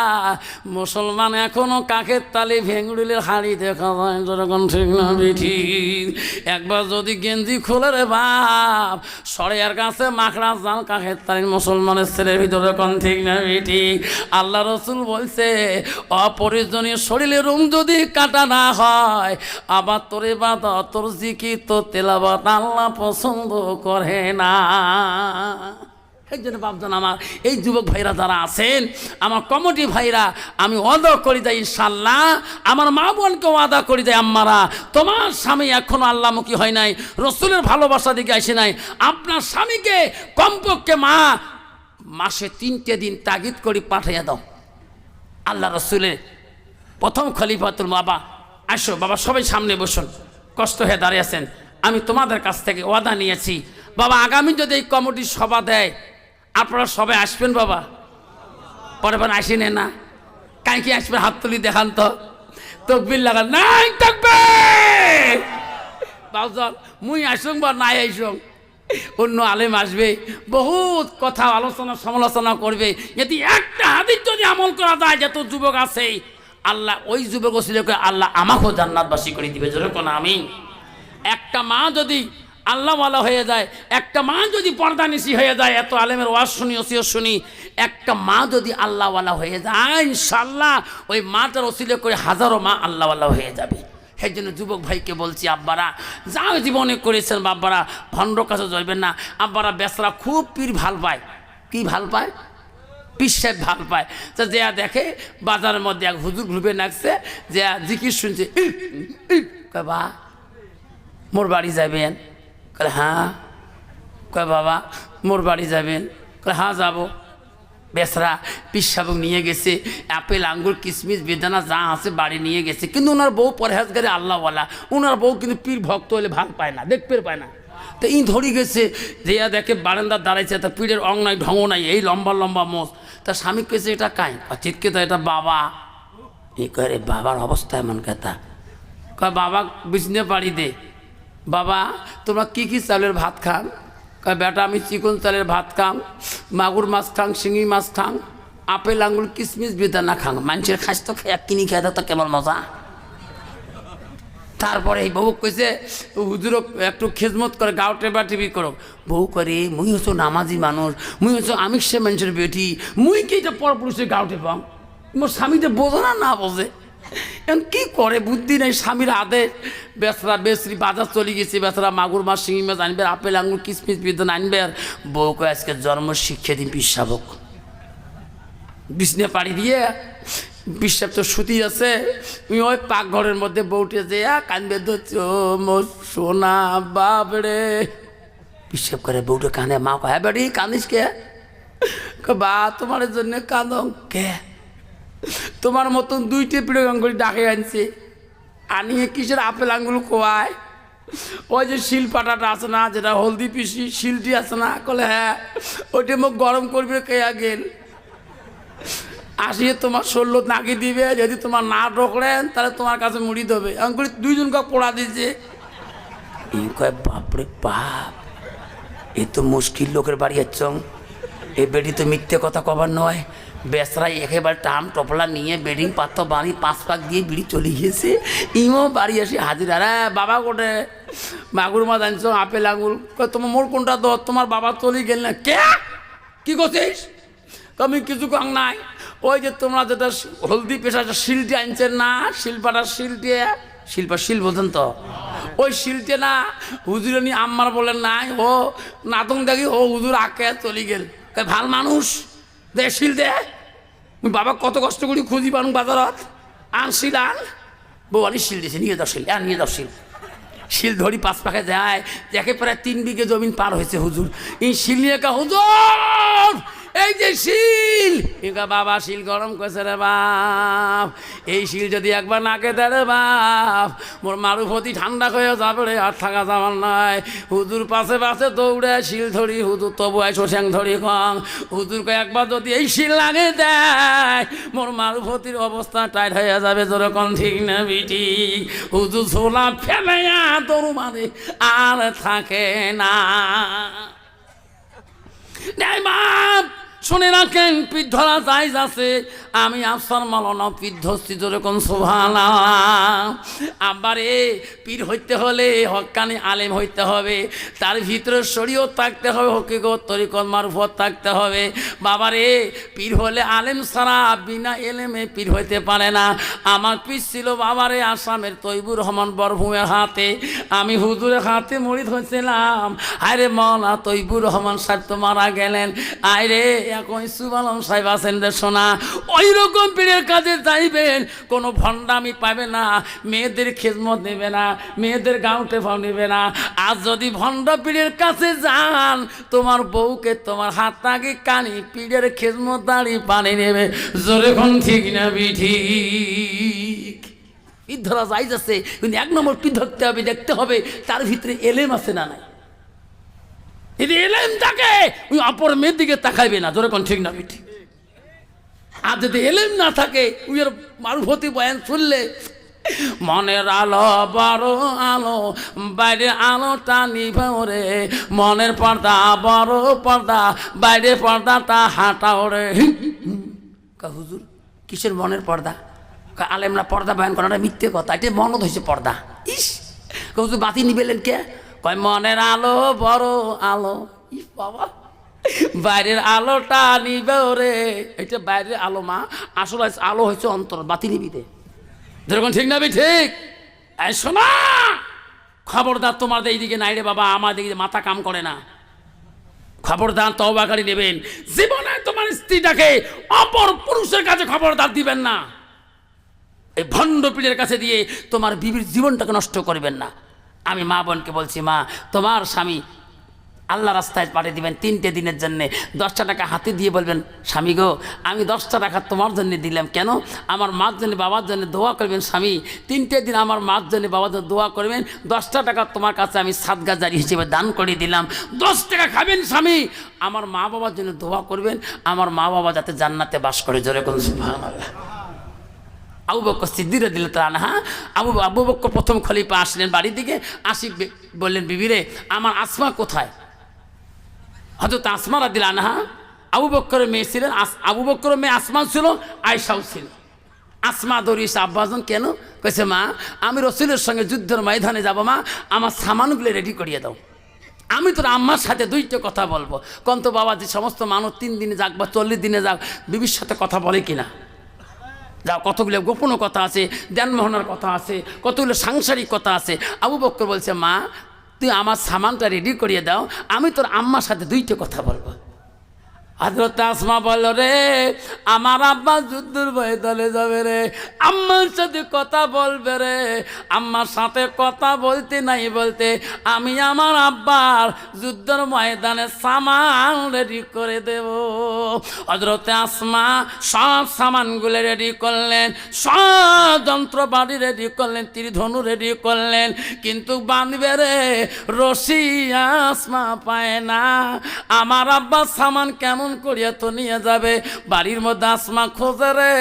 মুসলমান এখনো কাকের তালে ভেঙ্গুড়িলের হাড়ি দেখা যায়, যেরকম ঠিক না ঠিক। একবার যদি গেঞ্জি খোলে রে বাপ, সরেয়ার কাছে মাখড়া জাল কাকের তালে মুসলমানের ছেলের ভিতরে কোন ঠিক না ঠিক। আল্লাহ রসুল বলছে অপ্রয়োজনীয় শরীরে রং যদি কাটা না হয়, আবার তোর ইবাদত তোর জিকির তোর তেলাওয়াত আল্লাহ পছন্দ করে না। এই জন্য বাপজান আমার এই যুবক ভাইরা যারা আছেন, আমার কমিটি ভাইরা, আমি ওয়াদা করি যাই ইনশাল্লাহ, আমার মা বোনকে ওয়াদা করি যাই, আম্মারা তোমার স্বামী এখনো আল্লাহমুখী হয় নাই, রসুলের ভালোবাসা দিকে আসে নাই, আপনার স্বামীকে কমপক্ষে মাসে 3টে দিন তাগিদ করে পাঠিয়ে দাও। আল্লাহ রসুলের প্রথম খলিফাতুল বাবা, আসো বাবা সবাই সামনে বসুন, কষ্ট হয়ে দাঁড়িয়ে আছেন। আমি তোমাদের কাছ থেকে ওয়াদা নিয়েছি বাবা, আগামী যদি এই কমিটির সভা দেয় আপনারা সবাই আসবেন বাবা। পরে আসেন না, কাই কি আসবেন হাত তুলি দেখান তো, তকবির লাগান, নাই তাকবীর। বাউজান মুই আসুন বা নাই আসুন, অন্য আলেম আসবে, বহুত কথা আলোচনা সমালোচনা করবে। যদি একটা হাদিস যদি আমল করা যায়, যত যুবক আছে আল্লাহ ওই যুবক ওসিলা করে আল্লাহ আমাকেও জান্নাতবাসী করে দিবে, যেরকম আমি। একটা মা যদি আল্লাহওয়ালা হয়ে যায়, একটা মা যদি পর্দানিশী হয়ে যায়, এত আলেমের ওয়াজ শুনি ওসিয়ত শুনি, একটা মা যদি আল্লাহওয়ালা হয়ে যায়, ইনশাল্লাহ ওই মাটার ওসিলা করে হাজারো মা আল্লাহওয়ালা হয়ে যাবে। সেই জন্য যুবক ভাইকে বলছি, আব্বারা যা জীবনে করেছেন বাব্বারা ভণ্ড কাছে যাইবেন না। আব্বারা বেসরা খুব পীর ভাল পায়, কি ভাল পায়? পীর সাহেব ভাল পায়। তো যে দেখে বাজারের মধ্যে এক হুজুর ঘুরবে নাকছে, যে জিকির শুনছে, কয় বা মোর বাড়ি যাবেন? কয় হ্যাঁ। কয় বাবা মোর বাড়ি যাবেন? কয় হ্যাঁ যাবো। বেসরা পীর সাহেব নিয়ে গেছে, আপেল আঙ্গুর কিশমিশ বেদানা যা আছে বাড়ি নিয়ে গেছে, কিন্তু ওনার বউ পরহেজগারে আল্লাহওয়ালা, ওনার বউ কিন্তু পীর ভক্ত হলে ভাল পায় না, দেখতে পায় না। তো ই ধরি গেছে, যে দেখে বারান্দার দাঁড়াইছে, তা পীরের অং নাই ঢঙ্গ নাই, এই লম্বা লম্বা মোষ। তার স্বামী কেছে এটা কাই? চিৎকে তো এটা বাবা। এই করে বাবার অবস্থা এমন কথা। কয় বাবা বিছনে পাড়ি দে। বাবা তোমরা কি কি চালের ভাত খান? কয় বেটা আমি চিকন চালের ভাত খাং, মাগুর মাছ খাং, শিঙি মাছ খাং, আপেল আঙ্গুল কিশমিশ বেদানা খাং। মানুষের খাস তো কিনি খেয়ে তো কেমন মজা। তারপরে এই বউ কইছে হুজুর একটু খেজমত করে, গাও টেবা টিভি করো। বউ করে মুই হচ্ছ নামাজি মানুষ, মুই হচ্ছ আমিষ মানুষের বেটি, মুই কি এটা পরপুরুষের গাও টেপাম? মোর স্বামীতে বোঝে না বোঝে, এখন কি করে বুদ্ধি নেই। স্বামীর আদেশ, বেচরা বেচরি বাজার চলে গেছে, বেচরা মাগুর মাছ শিঙি মাছ আনবে, আপেল আঙুর কিশমিশ বেদনা আনবে। আর বউকে আজকে জন্ম শিক্ষা দিন পিসাবক বিছনে পাড়ি দিয়ে। বিশ্বাস তো সুতি আছে, ওই পাকঘরের মধ্যে বউটে যে কানবে ধরছ মোর সোনা বাবরে। বিশ্বাস করে বউটা কানে, মা হ্যাঁ বাড়ি কাঁদিস কে? বা তোমার জন্য কাঁদং কে? তোমার মতন 2টে পিড়ে গাঙ্গুলি ডাকে আনছে, আনিয়ে কিসের আপেল আঙ্গুল খোয়ায়, ওই যে শিলপাটাটা আছে না, যেটা হলদি পিসি শিলটি আছে না, কলে হ্যাঁ ওইটা মুখ গরম করবে কে গেল আসিয়ে তোমার শরীর নাকি দিবে, যদি তোমার না ঢোকলেন তাহলে তোমার কাছে মুড়ি দেবে। আমি করি দুইজনকে পোড়া দিয়েছে। কয় বাপরে বাপ, এ তো মুশকিল লোকের বাড়ি যাচ্ছ, এ বেডি তো মিথ্যে কথা কবার নয়। বেসরাই একেবারে টাম টপলা নিয়ে বেডিং পাত্র বাড়ি 5 পাক দিয়ে বিড়ি চলে গিয়েছে। ইমো বাড়ি এসে হাজির। আরে বাবা কোটে মাগুর মাছ আনছ, আপেল আঙুল। তোমার মোর কোনটা দো, তোমার বাবা চলে গেল না কে, কি করছিস? আমি কিছু কম নাই, ওই যে তোমরা যেটা হলদি পেশা শিলটি আনছেন না, শিলপাটার শিলটে, শিল বলছেন তো, ওই শিলটে না হুজুরে নি আম্মার বলেন নাই, ও নাতং দেখি ও হুজুর আঁকে চলে গেল। ভাল মানুষ দে শিল দে, বাবা কত কষ্ট করি খুঁজি পানু বাজারত, আন শিল আন। বউ আনি শিল দিয়েছে, নিয়ে যাও শিল, আর নিয়ে যাও শিল। শিল ধরি 5 পাকে যায়, একে প্রায় 3 বিঘে জমিন পার হয়েছে হুজুর। এই শিল নিয়ে কা হুজুর এই যে শিল, একা বাবা শিল গরম করেছে রে বাপ, এই শিল যদি একবার নাকে দেয় রে বাপ, মোর মারুফতি ঠান্ডা হয়ে যাবে রে, আর থাকা যাবার নয়। হুজুর পাশে পাশে দৌড়ে শিল ধরি, হুজুর তবু আইসো শ্যাং ধরি কম। হুজুরকে একবার যদি এই শিল লাগে দেয়, মোর মারুফতির অবস্থা টাইট হয়ে যাবে, যেরকম ঠিক না বিটি। হুজুর ছোলা ফেলে দৌড় মারে আর থাকে না। বাপ শুনে রাখেন, পিঠ ধরা যাইজ আছে, আমি আফসার মালানা পিঠ ধরছি, যেরকম সুবহানাল্লাহ। আবারে পীর হইতে হলে হক্কানি আলেম হইতে হবে, তার ভিতরে শরীয়ত থাকতে হবে, হকিকত তরিকত মারফত থাকতে হবে। বাবারে পীর হলে আলেম ছাড়া বিনা এলেমে পীর হইতে পারে না। আমার পীর ছিল বাবারে আসামের তৈবুর রহমান বরভূমের হাতে, আমি হুজুরের হাতে মুরিদ হয়েছিলাম। আরে মওলানা তৈবুর রহমান সাহেব তো মারা গেলেন, আরে এখন সুবালম সাহেব আছেন রে সোনা। ওই রকম পীরের কাছে যাইবেন, কোনো ভণ্ডামি পাবে না, মেয়েদের খেদমত নেবে না, মেয়েদের গাউটে ভাও নেবে না। আর যদি ভণ্ড পীরের কাছে যান, তোমার বউকে তোমার হাত তাকে কানি পীরের খেদমত দাঁড়ি পানি নেবে, জোরে কোন ঠিক না ঠিক? পীর ধরা যাইজ আছে, কিন্তু 1 নম্বর পীর ধরতে হবে, দেখতে হবে তার ভিতরে এলেম আছে না নাই। যদি এলেম থাকে ওই অপর মেয়ের দিকে তাকাইবে না, জোরে কোন ঠিক না ঠিক? আর যদি এলেম না থাকে ওই মারুফতি বয়ান শুনলে, মনের আলো বড় আলো, বাইরের আলোটা নিভাও রে, মনের পর্দা বড় পর্দা, বাইরের পর্দাটা হাঁটাও রে। হুজুর কিসের মনের পর্দা? আলেমরা পর্দা বয়ান করাটা মিথ্যে কথা, এটা মনত হয়েছে পর্দা। ইস হুজুর বাতি নিবেলেন কে? কয় মনের আলো বড় আলো, ইস বাবা বাইরের আলোটা নিবে রে, এটা বাইরের আলো মা, আসলে আলো হয়েছে অন্তর, বাতি নিবিতে, যেরকম ঠিক না ঠিক? শোনা খবরদার, তোমার এইদিকে নাই রে বাবা, আমার দিকে মাথা কাম করে না, খবরদার তওবাকারী নেবেন। জীবনে তোমার স্ত্রীটাকে অপর পুরুষের কাছে খবরদার দিবেন না, এই ভণ্ড পীরের কাছে দিয়ে তোমার বিবির জীবনটাকে নষ্ট করবেন না। আমি মা বোনকে বলছি, মা তোমার স্বামী আল্লাহ রাস্তায় পাঠিয়ে দিবেন 3টে দিনের জন্যে, 10টা টাকা হাতে দিয়ে বলবেন, স্বামী গো আমি 10টা টাকা তোমার জন্য দিলাম, কেন? আমার মার জন্য বাবার জন্য দোয়া করবেন। স্বামী 3টে দিন আমার মার জন্য বাবার জন্য দোয়া করবেন, 10টা টাকা তোমার কাছে আমি সাদগা জারি হিসেবে দান করে দিলাম। 10 টাকা খাবেন স্বামী, আমার মা বাবার জন্য দোয়া করবেন, আমার মা বাবা যাতে জান্নাতে বাস করে, জোরে কোন সুবহানাল্লাহ। আবু বকর সিদ্দিক রাদিয়াল্লাহু আনহু, আবু বকর প্রথম খলিফা আসলেন বাড়ির দিকে, আসি বললেন, বিবিরে আমার আসমা কোথায়? হযরত আসমা রাদিয়াল্লাহু আনহা আবু বকরের মেয়ে ছিলেন, আবু বকরের মেয়ে আসমা ছিল, আয়েশাও ছিল। আসমা দৌড়িয়েছে, আব্বাজান কেন? কইছে মা আমি রাসূলের সঙ্গে যুদ্ধের ময়দানে যাব, মা আমার সামানগুলো রেডি করিয়ে দাও, আমি তোর আম্মার সাথে 2টা কথা বলবো। কোন তো বাবা যে সমস্ত মানুষ 3 দিনে যাক বা 40 দিনে যাক বিবির সাথে কথা বলে কিনা, যাও কতগুলো গোপন কথা আছে, দেনমোহনার কথা আছে, কতগুলো সাংসারিক কথা আছে। আবু বকর বলছে, মা তুই আমার সামানটা রেডি করিয়ে দাও, আমি তোর আম্মার সাথে 2টা কথা বলবো। হযরত আসমা বলল, রে আমার আব্বা যুদ্ধের ময়দানে যাবে রে, আম্মার সাথে কথা বলবে রে। আম্মার সাথে কথা বলতে নাই বলতে আমি আমার আব্বার যুদ্ধের ময়দানে সামান রেডি করে দেব। হযরত আসমা সব সামানগুলো রেডি করলেন, সব যন্ত্রপাতি রেডি করলেন, তীরধনু রেডি করলেন, কিন্তু বাঁধবে রে রশি আসমা পায় না। আমার আব্বা সামান কেমন করিয়া তো নিয়ে যাবে? বাড়ির মধ্যে আসমা খোঁজে রে,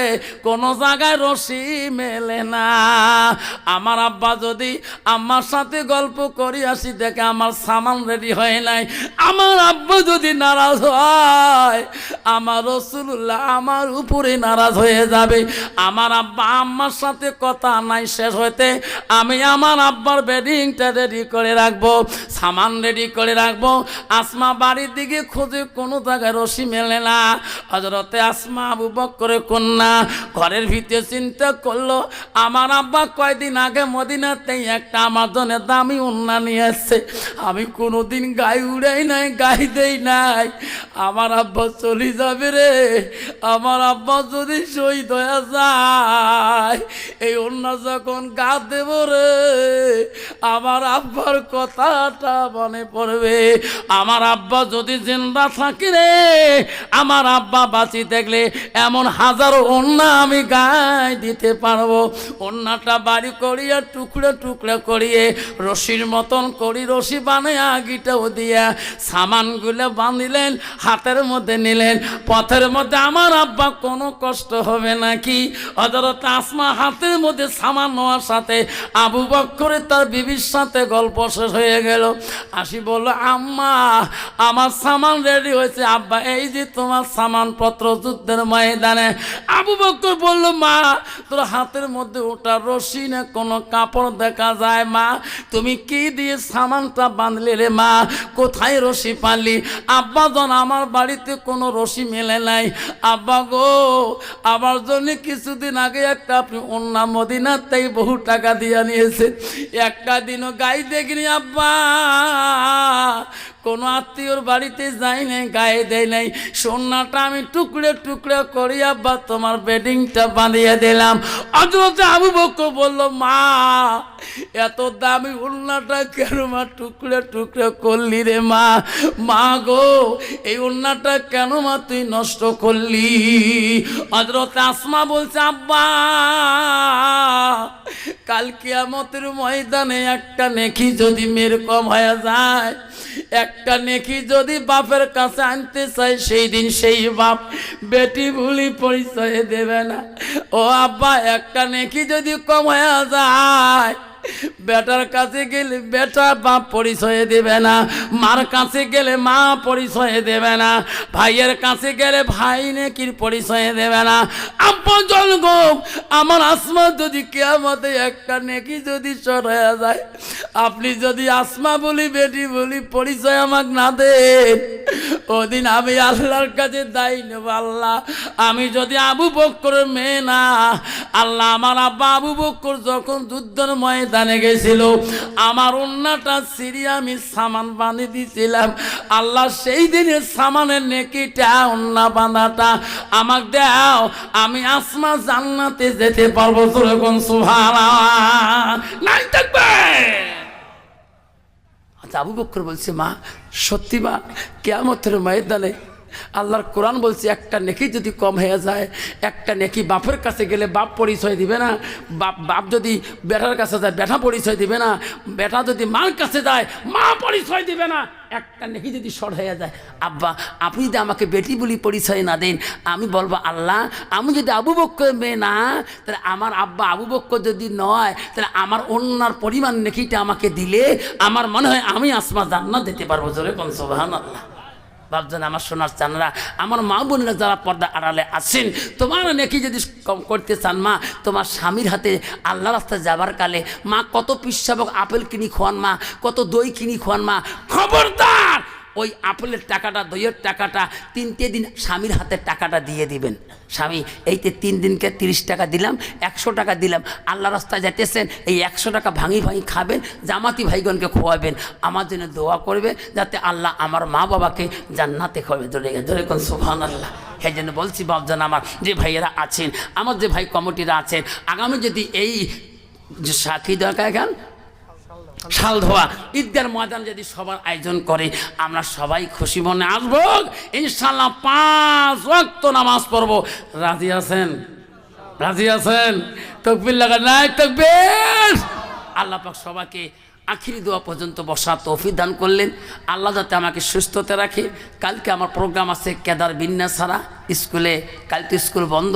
কোনো জায়গায় রশি মেলে না। আমার আব্বা যদি আমার সাথে গল্প করি আসি দেখে আমার সামান রেডি হয় নাই, আমার আব্বা যদি নারাজ হয়, আমার রাসূলুল্লাহ আমার উপরে নারাজ হয়ে যাবে। আমার আব্বা আম্মার সাথে কথা নাই শেষ হইতে আমি আমার আব্বার বেডিংটা রেডি করে রাখবো, সামান রেডি করে রাখবো। আসমা বাড়ির দিকে খোঁজে, কোনো জায়গায় রশি মেলে না। হযরতে আসমা আবু বকরের কন্যা ঘরের ভিতরে চিন্তা করলো, আমার আব্বা কয়দিন আগে মদিনাতেই একটা আমার জন্য দামি ওন্না নিয়ে আসছে, আমি কোনোদিন গায়ে উড়াই নাই, গায়ে দেই নাই। আমার আব্বা চলে যাবে রে, আমার আব্বা যদি শহীদ হয়ে যায়, এই ওন্না যখন গা দেব রে, আমার আব্বার কথাটা মনে পড়বে। আমার আব্বা যদি জিন্দা থাকে রে, আমার আব্বা বাঁচি দেখলে এমন হাজারো ওন্না আমি গায়ে দিতে পারবো। ওন্নাটা বাড়ি করিয়া টুকরা টুকরা করিয়ে রশির মতন করি, রশি বানায় আগিটাও দিয়া সামানগুলো বাঁধিলেন, হাতের মধ্যে নিলেন। পথের মধ্যে আমার আব্বা কোনো কষ্ট হবে নাকি? হযরত আসমা হাতের মধ্যে সামান নেওয়ার সাথে আবু বকরের তার বিবির সাথে গল্প শেষ হয়ে গেল। আসি বলল, আম্মা আমার সামান রেডি হয়েছে। আব্বা এই যে তোমার সামানপত্র যুদ্ধের ময়দানে। আবু বকর বলল, মা তোর হাতের মধ্যে ওটা রশি না কোনো কাপড় দেখা যায়, মা তুমি কি দিয়ে সামানটা বাঁধলে রে মা, কোথায় রশি পালি? আব্বা জন আমার বাড়িতে কোনো রশি মেলে নাই। আব্বা গো, আমার জন্য কিছুদিন আগে একটা আপনি অন্য মদিনাতেই বহু টাকা দিয়ে নিয়েছে, একটা দিনও গায়ে দেখিনি আব্বা, কোনো আত্মীয়র বাড়িতে যাই নাই, গায়ে দেয় নাই, সোনাটা আমি টুকরে টুকরে করি আব্বা তোমার বেডিংটা বাঁধিয়ে দিলাম। হযরত আবু বকর বলল, মা এত দামি ওড়নাটা কেন মা টুকরে টুকরে করলি রে মা? মা গো, এই ওড়নাটা কেন মা তুই নষ্ট করলি? হযরত আসমা বলছে, আব্বা কাল কিয়ামতের ময়দানে একটা নেকি যদি মেয়ের কম হয়ে যায়, একটা নেকি যদি বাপের কাছে আনতে চাই, সেই দিন সেই বাপ বেটি ভুলি পরিচয় দেবে না। ও আব্বা, একটা নেকি যদি কম হয়ে যায়, বেটার কাছে গেলে বেটা বাপ পরিচয় দেবে না, মার কাছে গেলে মা পরিচয় দেবে না, ভাইয়ের কাছে গেলে ভাই নেকির পরিচয় দেবে না। আপন গো, আমার আসমা যদি কিয়ামতে একটা নেকি যদি শর্ট হয়ে যায়, আপনি যদি আসমা বলি বেটি বলি পরিচয় আমাকে না দেন, ওদিন আমি আল্লাহর কাছে দায়ী নেব। আল্লাহ, আমি যদি আবু বকরের মেয়ে না, আল্লাহ আমার আব্বা আবু বকর যখন যুদ্ধের ময়দানে গেছিল, আমার ওন্নাটা ছিঁড়ে আমি সামান বাঁধে দিয়েছিলাম, আল্লাহ সেই দিনের সামানের নেকিটা ওন্না বাঁধাটা আমাকে দাও, আমি আসমা জান্নাতে যেতে পারবো। যখন সুবহানাল্লাহ নাই থাকবে। আবু বকর বলছে, মা সত্যি মা, কিয়ামতের ময়দানে আল্লাহর কোরআন বলছে একটা নেকি যদি কম হয়ে যায়, একটা নেকি বাপের কাছে গেলে বাপ পরিচয় দিবে না, বাপ যদি বেটার কাছে যায় বেটা পরিচয় দিবে না, বেটা যদি মার কাছে যায় মা পরিচয় দিবে না, একটা নেকি যদি শর্ট হয়ে যায়, আব্বা আপনি যদি আমাকে বেটি বলি পরিচয় না দেন, আমি বলবো আল্লাহ আমি যদি আবু বকর মেয়ে না, তাহলে আমার আব্বা আবু বকর যদি নয়, তাহলে আমার অন্যার পরিমাণ নেকিটা আমাকে দিলে আমার মনে হয় আমি আসমা জান্নাত দিতে পারবো। জোরে কোন সুবহানাল্লাহ। ভাবছেন আমার সোনার চানরা, আমার মা বোনেরা যারা পর্দা আড়ালে আছেন, তোমার নেকি যদি কম করতে চান মা, তোমার স্বামীর হাতে আল্লাহ রাস্তায় যাবার কালে মা কত পিসাবক আপেল কিনি খোয়ান মা, কত দই কিনি খোয়ান মা, খবরদার ওই আপেলের টাকাটা, দইয়ের টাকাটা 3টে দিন স্বামীর হাতে টাকাটা দিয়ে দিবেন। স্বামী, এইতে 3 দিনকে 30 টাকা দিলাম, 100 টাকা দিলাম, আল্লাহ রাস্তায় যেতেছেন, এই 100 টাকা ভাঙি ভাঙি খাবেন, জামাতি ভাইগণকে খোয়াবেন, আমার জন্য দোয়া করবে যাতে আল্লাহ আমার মা বাবাকে জান্নাতে খাওয়াবে। ধরে কোন সুবহানাল্লাহ। সেই জন্য বলছি বাপজান আমার যে ভাইয়েরা আছেন, আমার যে ভাই কমিটিরা আছেন, আগামী যদি এই যে সাক্ষী দরকার গান শাল ধোয়া ঈদগার ময়দান যদি সবার আয়োজন করে, আমরা সবাই খুশি মনে আসবো ইনশাল্লাহ। 5 ওয়াক্ত নামাজ পড়বো। রাজি আছেন? রাজি আছেন? তাকবীর লাগা নাই? তাকবীর। আল্লাহ পাক সবাইকে আখিরি দোয়া পর্যন্ত বসা তৌফিক দান করলেন। আল্লাহ যাতে আমাকে সুস্থতে রাখে। কালকে আমার প্রোগ্রাম আছে কেদার বিন্যাসারা স্কুলে, কাল তো স্কুল বন্ধ।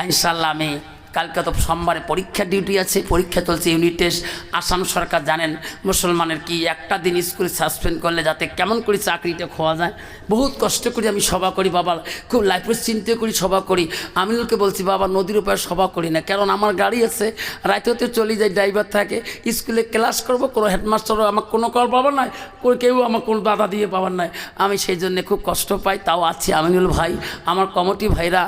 ইনশাল্লাহ আমি কালকে তো সোমবারে পরীক্ষা ডিউটি আছে, পরীক্ষা চলছে ইউনিট টেস্ট। আসাম সরকার জানেন মুসলমানের কি একটা দিন স্কুল সাসপেন্ড করলে যাতে কেমন করে চাকরিটা খোয়া যায়। বহুত কষ্ট করি আমি সভা করি বাবা, খুব লাইফের চিন্তা করি সভা করি। আমি লোকে বলছি বাবা নদীর উপরে সভা করি না, কারণ আমার গাড়ি আছে, রাতেতে চলে যায়, ড্রাইভার থাকে, স্কুলে ক্লাস করবো, কোনো হেডমাস্টারও আমার কোনো কল পাবার নাই, কেউ আমার কোনো দাদা দিয়ে পাবার নাই। আমি সেই জন্যে খুব কষ্ট পাই, তাও আছি। আমিনুল ভাই, আমার কমিটি ভাইরা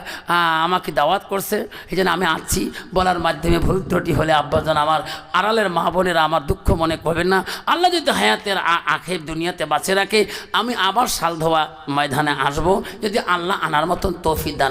আমাকে দাওয়াত করছে, এই জন্য আমি আছি। বলার মাধ্যমে ভুল ত্রুটি হলে আব্বাজান আমার আড়ালের মা বোনেরা আমার দুঃখ মনে করবেন না। আল্লাহ যদি হায়াতের আখের দুনিয়াতে বাঁচে রাখে, আমি আবার শাল ধোয়া ময়দানে আসবো, যদি আল্লাহ আনার মতন তৌফিক দান